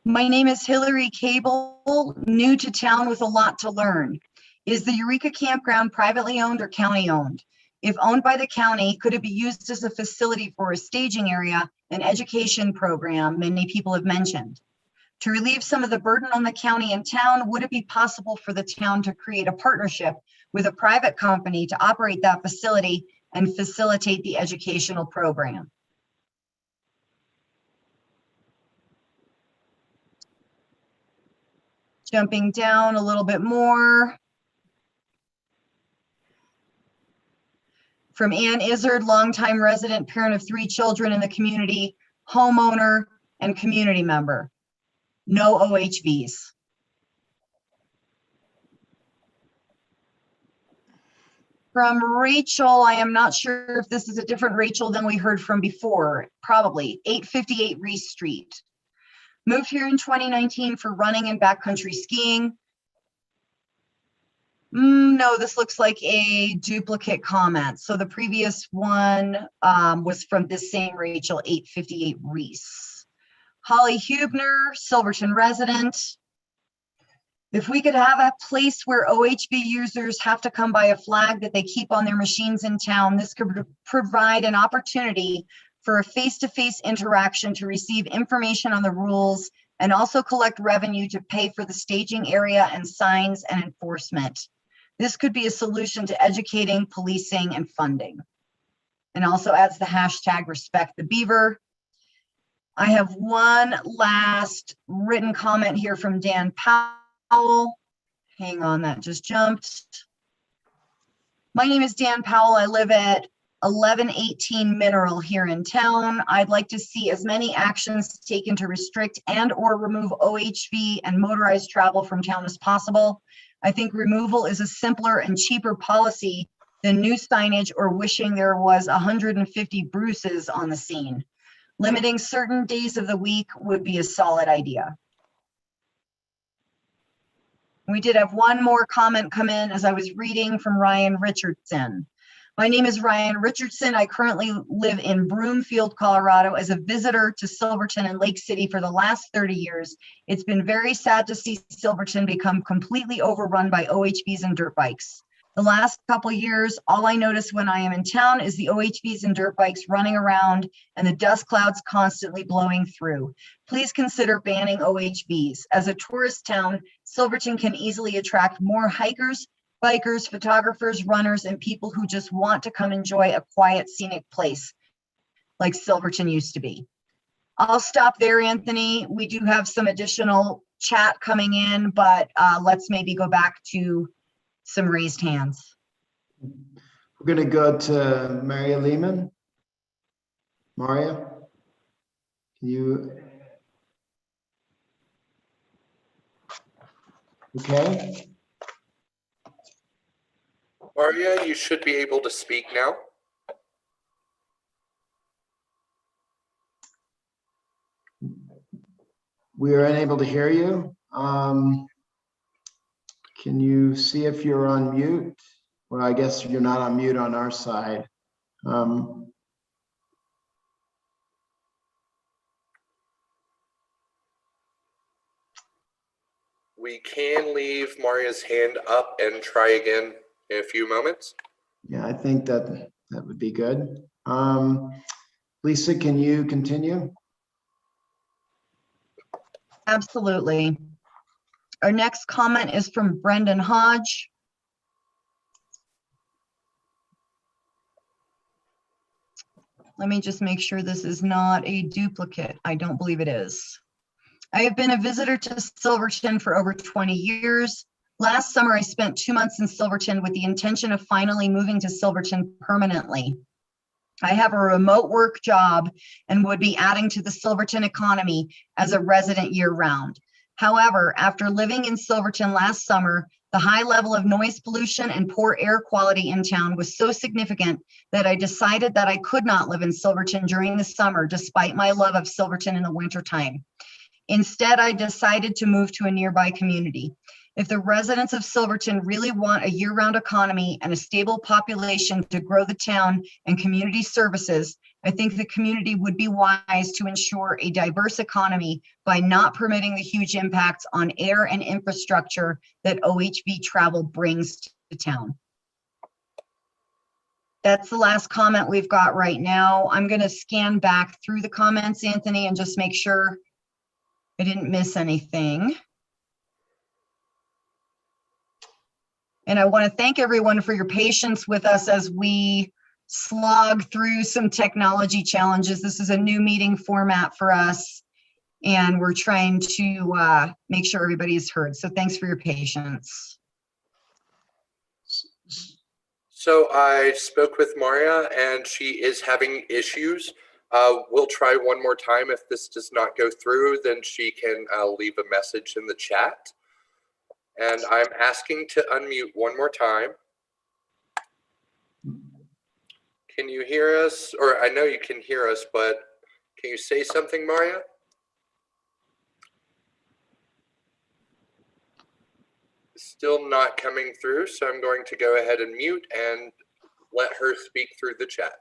My name is Hillary Cable, new to town with a lot to learn. Is the Eureka Campground privately owned or county owned? If owned by the county, could it be used as a facility for a staging area, an education program many people have mentioned? To relieve some of the burden on the county and town, would it be possible for the town to create a partnership with a private company to operate that facility and facilitate the educational program? Jumping down a little bit more. From Ann Izzard, longtime resident, parent of 3 children in the community, homeowner, and community member. No OHVs. From Rachel, I am not sure if this is a different Rachel than we heard from before, probably 858 Reese Street. Moved here in 2019 for running and backcountry skiing. No, this looks like a duplicate comment. So the previous one was from this same Rachel, 858 Reese. Holly Hubner, Silverton resident. If we could have a place where OHV users have to come by a flag that they keep on their machines in town, this could provide an opportunity for a face-to-face interaction to receive information on the rules and also collect revenue to pay for the staging area and signs and enforcement. This could be a solution to educating, policing, and funding. And also adds the hashtag respect the beaver. I have one last written comment here from Dan Powell. Hang on, that just jumped. My name is Dan Powell. I live at 1118 Mineral here in town. I'd like to see as many actions taken to restrict and or remove OHV and motorized travel from town as possible. I think removal is a simpler and cheaper policy than new signage or wishing there was 150 Bruces on the scene. Limiting certain days of the week would be a solid idea. We did have one more comment come in as I was reading from Ryan Richardson. My name is Ryan Richardson. I currently live in Broomfield, Colorado as a visitor to Silverton and Lake City for the last 30 years. It's been very sad to see Silverton become completely overrun by OHVs and dirt bikes. The last couple of years, all I notice when I am in town is the OHVs and dirt bikes running around and the dust clouds constantly blowing through. Please consider banning OHVs. As a tourist town, Silverton can easily attract more hikers, bikers, photographers, runners, and people who just want to come enjoy a quiet, scenic place like Silverton used to be. I'll stop there, Anthony. We do have some additional chat coming in, but let's maybe go back to some raised hands. We're going to go to Maria Lehman. Maria, can you? Okay. Maria, you should be able to speak now. We are unable to hear you. Can you see if you're on mute? Well, I guess you're not on mute on our side. We can leave Maria's hand up and try again in a few moments. Yeah, I think that would be good. Lisa, can you continue? Absolutely. Our next comment is from Brendan Hodge. Let me just make sure this is not a duplicate. I don't believe it is. I have been a visitor to Silverton for over 20 years. Last summer, I spent 2 months in Silverton with the intention of finally moving to Silverton permanently. I have a remote work job and would be adding to the Silverton economy as a resident year-round. However, after living in Silverton last summer, the high level of noise pollution and poor air quality in town was so significant that I decided that I could not live in Silverton during the summer, despite my love of Silverton in the wintertime. Instead, I decided to move to a nearby community. If the residents of Silverton really want a year-round economy and a stable population to grow the town and community services, I think the community would be wise to ensure a diverse economy by not permitting the huge impacts on air and infrastructure that OHV travel brings to town. That's the last comment we've got right now. I'm going to scan back through the comments, Anthony, and just make sure I didn't miss anything. And I want to thank everyone for your patience with us as we slog through some technology challenges. This is a new meeting format for us, and we're trying to make sure everybody is heard. So thanks for your patience. So I spoke with Maria, and she is having issues. We'll try one more time. If this does not go through, then she can leave a message in the chat. And I'm asking to unmute one more time. Can you hear us? Or I know you can hear us, but can you say something, Maria? still not coming through, so I'm going to go ahead and mute and let her speak through the chat.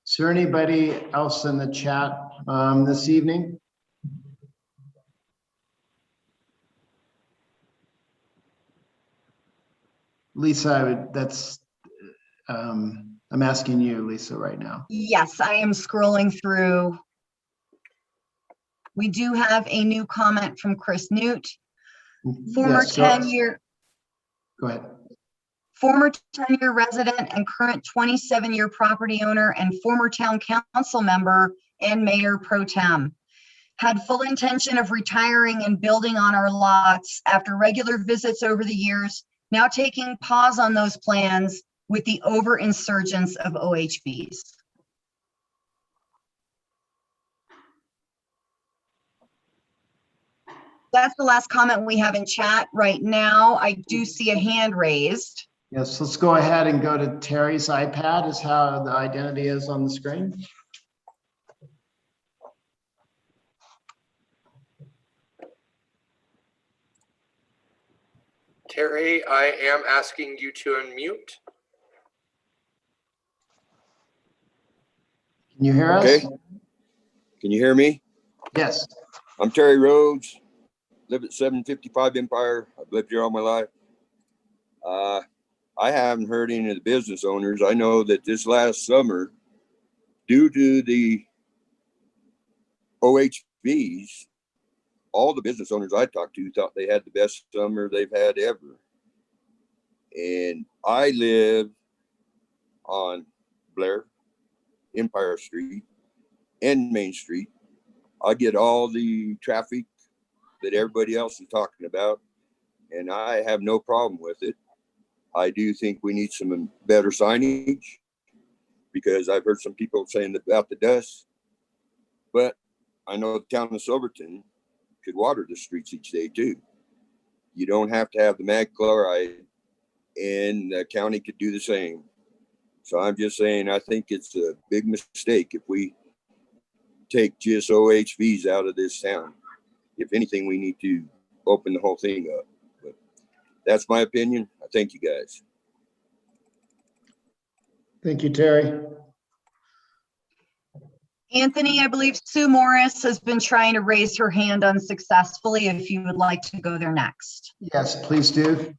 Is there anybody else in the chat this evening? Lisa, I'm asking you, Lisa, right now. Yes, I am scrolling through. We do have a new comment from Chris Newt. Former Yes, 10-year go ahead. Former 10-year resident and current 27-year property owner and former town council member and mayor pro tem. Had full intention of retiring and building on our lots after regular visits over the years, now taking pause on those plans with the overinsurgence of OHVs. That's the last comment we have in chat right now. I do see a hand raised. Yes, let's go ahead and go to Terry's iPad is how the identity is on the screen. Terry, I am asking you to unmute. Can you hear us? Okay. Can you hear me? Yes. I'm Terry Rhodes, live at 755 Empire. I've lived here all my life. I haven't heard any of the business owners. I know that this last summer, due to the OHVs, all the business owners I talked to thought they had the best summer they've had ever. And I live on Blair, Empire Street, and Main Street. I get all the traffic that everybody else is talking about, and I have no problem with it. I do think we need some better signage because I've heard some people saying about the dust, but I know the town of Silverton could water the streets each day too. You don't have to have the mag chloride, and the county could do the same. So I'm just saying, I think it's a big mistake if we take just OHVs out of this town. If anything, we need to open the whole thing up. But that's my opinion. I thank you guys. Thank you, Terry. Anthony, I believe Sue Morris has been trying to raise her hand unsuccessfully. If you would like to go there next. Yes, please do.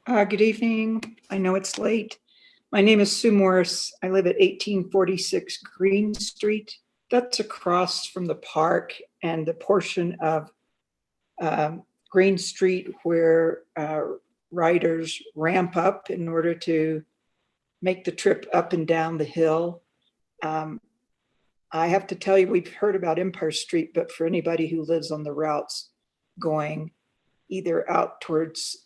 Good evening. I know it's late. My name is Sue Morris. I live at 1846 Green Street. That's across from the park and the portion of Green Street where riders ramp up in order to make the trip up and down the hill. I have to tell you, we've heard about Empire Street, but for anybody who lives on the routes going either out towards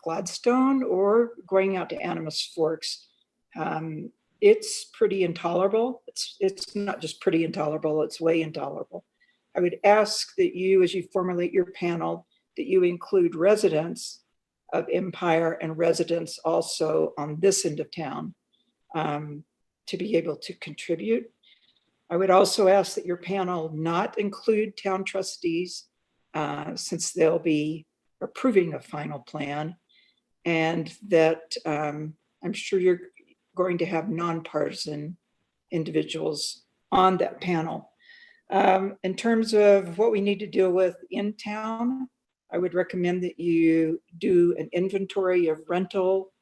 Gladstone or going out to Animas Forks, it's pretty intolerable. It's not just pretty intolerable, it's way intolerable. I would ask that you, as you formulate your panel, that you include residents of Empire and residents also on this end of town to be able to contribute. I would also ask that your panel not include town trustees since they'll be approving a final plan, and that I'm sure you're going to have nonpartisan individuals on that panel. In terms of what we need to deal with in town, I would recommend that you do an inventory of rental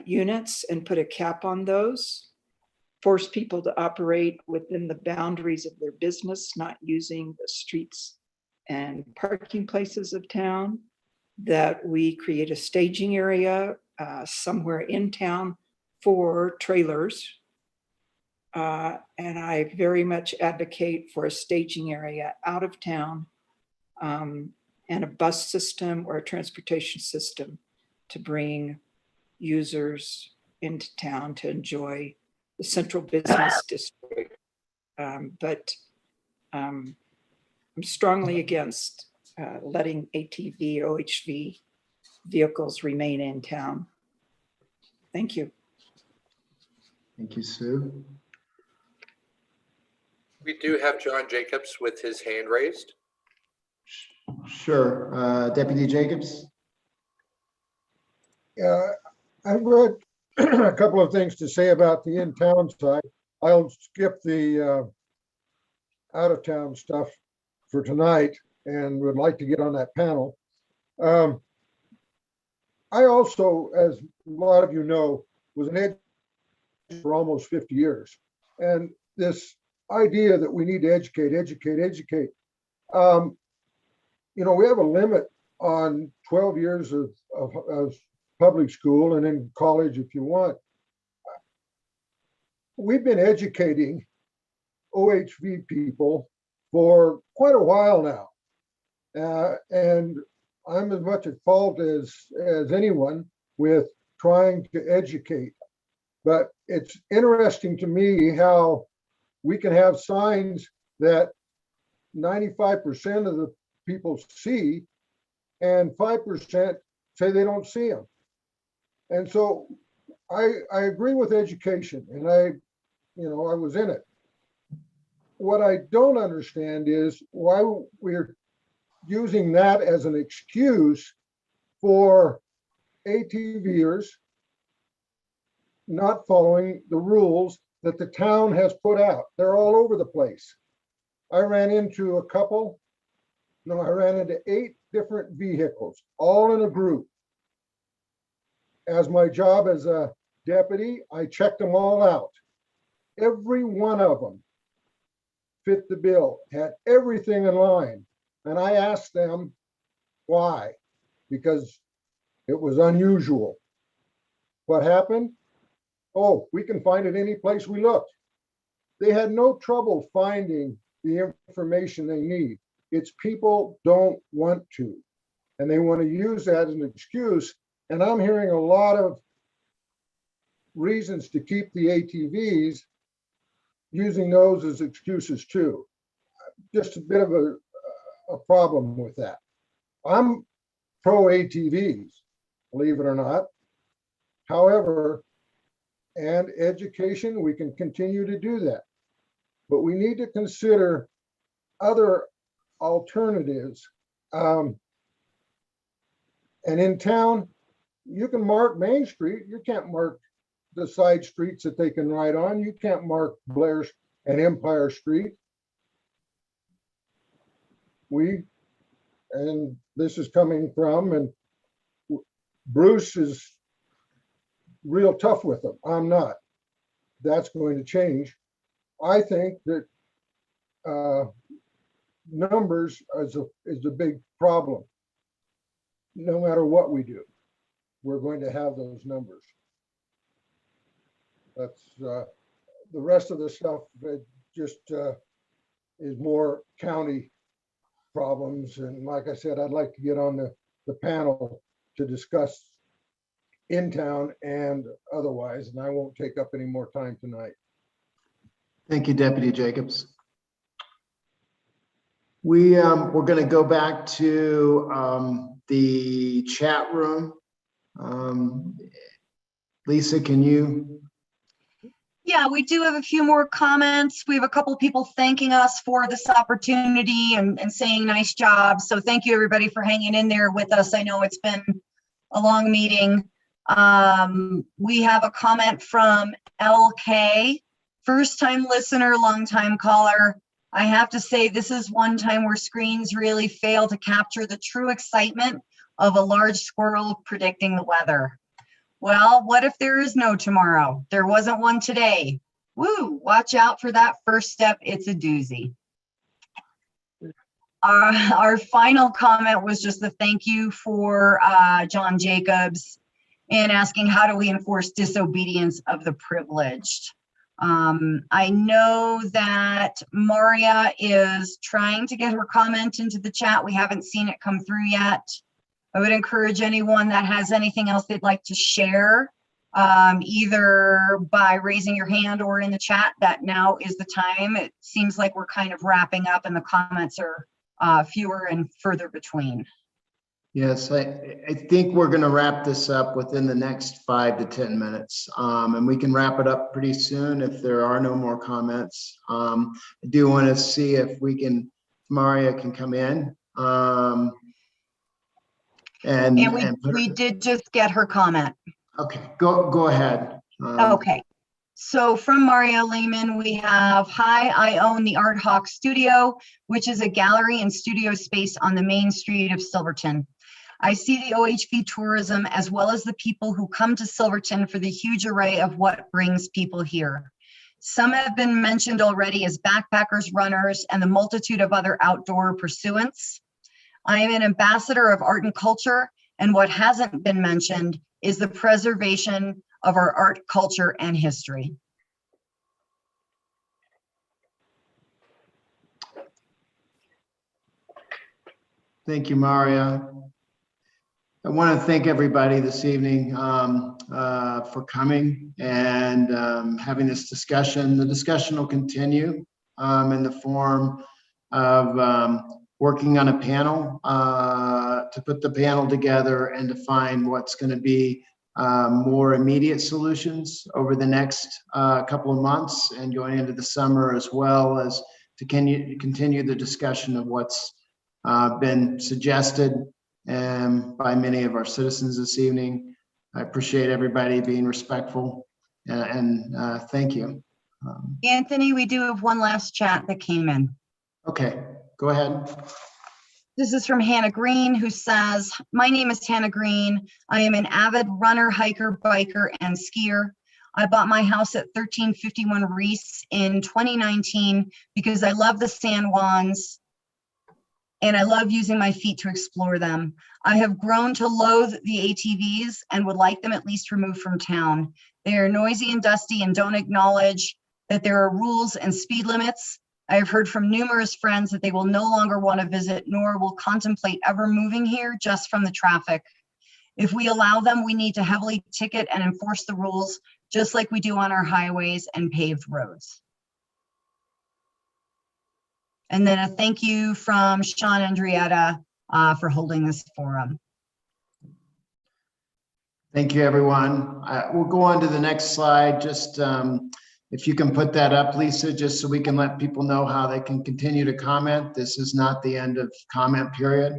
units and put a cap on those. Force people to operate within the boundaries of their business, not using the streets and parking places of town. That we create a staging area somewhere in town for trailers. And I very much advocate for a staging area out of town and a bus system or a transportation system to bring users into town to enjoy the central business district. But I'm strongly against letting ATV, OHV vehicles remain in town. Thank you. Thank you, Sue. We do have John Jacobs with his hand raised. Sure. Deputy Jacobs? Yeah, I've got a couple of things to say about the in-town side. I'll skip the out-of-town stuff for tonight and would like to get on that panel. I also, as a lot of you know, was an educator for almost 50 years. And this idea that we need to educate. You know, we have a limit on 12 years of public school and in college if you want. We've been educating OHV people for quite a while now. And I'm as much at fault as anyone with trying to educate. But it's interesting to me how we can have signs that 95% of the people see and 5% say they don't see them. And so I agree with education, and I was in it. What I don't understand is why we're using that as an excuse for ATVers not following the rules that the town has put out. They're all over the place. I ran into 8 different vehicles, all in a group. As my job as a deputy, I checked them all out. Every one of them fit the bill, had everything in line. And I asked them why, because it was unusual. What happened? Oh, we can find it any place we look. They had no trouble finding the information they need. It's people don't want to, and they want to use that as an excuse. And I'm hearing a lot of reasons to keep the ATVs, using those as excuses too. Just a bit of a problem with that. I'm pro ATVs, believe it or not. However, and education, we can continue to do that. But we need to consider other alternatives. And in town, you can mark Main Street. You can't mark the side streets that they can ride on. You can't mark Blair and Empire Street. And this is coming from, and Bruce is real tough with them. I'm not. That's going to change. I think that numbers is a big problem. No matter what we do, we're going to have those numbers. That's the rest of the stuff that just is more county problems. And like I said, I'd like to get on the panel to discuss in town and otherwise, and I won't take up any more time tonight. Thank you, Deputy Jacobs. We're going to go back to the chat room. Lisa, can you? Yeah, we do have a few more comments. We have a couple people thanking us for this opportunity and saying nice job. So thank you everybody for hanging in there with us. I know it's been a long meeting. We have a comment from LK, first time listener, long time caller. I have to say this is one time where screens really fail to capture the true excitement of a large squirrel predicting the weather. Well, what if there is no tomorrow? There wasn't one today. Woo, watch out for that first step. It's a doozy. Our final comment was just a thank you for John Jacobs and asking how do we enforce disobedience of the privileged. I know that Maria is trying to get her comment into the chat. We haven't seen it come through yet. I would encourage anyone that has anything else they'd like to share, either by raising your hand or in the chat, that now is the time. It seems like we're kind of wrapping up and the comments are fewer and further between. Yes, I think we're going to wrap this up within the next 5 to 10 minutes. And we can wrap it up pretty soon if there are no more comments. I do want to see if Maria can come in. And we did just get her comment. Okay, go ahead. Okay. So from Maria Lehman, we have, hi, I own the Art Hawk Studio, which is a gallery and studio space on the main street of Silverton. I see the OHV tourism as well as the people who come to Silverton for the huge array of what brings people here. Some have been mentioned already as backpackers, runners, and the multitude of other outdoor pursuants. I am an ambassador of art and culture, and what hasn't been mentioned is the preservation of our art, culture, and history. Thank you, Maria. I want to thank everybody this evening for coming and having this discussion. The discussion will continue in the form of working on a panel to put the panel together and to find what's going to be more immediate solutions over the next couple of months and going into the summer, as well as to continue the discussion of what's been suggested by many of our citizens this evening. I appreciate everybody being respectful and thank you. Anthony, we do have one last chat that came in. Okay, go ahead. This is from Hannah Green, who says, my name is Hannah Green. I am an avid runner, hiker, biker, and skier. I bought my house at 1351 Reese in 2019 because I love the San Juans and I love using my feet to explore them. I have grown to loathe the ATVs and would like them at least removed from town. They are noisy and dusty and don't acknowledge that there are rules and speed limits. I have heard from numerous friends that they will no longer want to visit, nor will contemplate ever moving here just from the traffic. If we allow them, we need to heavily ticket and enforce the rules, just like we do on our highways and paved roads. And then a thank you from Sean Andrietta for holding this forum. Thank you, everyone. We'll go on to the next slide. Just if you can put that up, Lisa, just so we can let people know how they can continue to comment. This is not the end of comment period.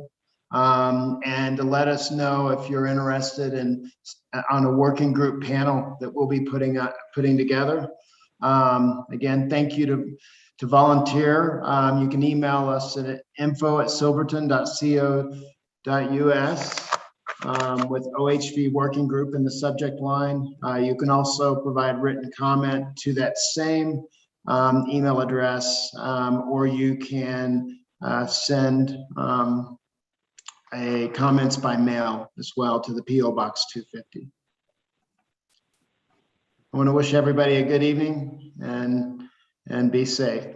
And to let us know if you're interested in on a working group panel that we'll be putting together. Again, thank you to volunteer. You can email us at info@silverton.co.us with OHV working group in the subject line. You can also provide written comment to that same email address, or you can send a comments by mail as well to the PO Box 250. I want to wish everybody a good evening and be safe.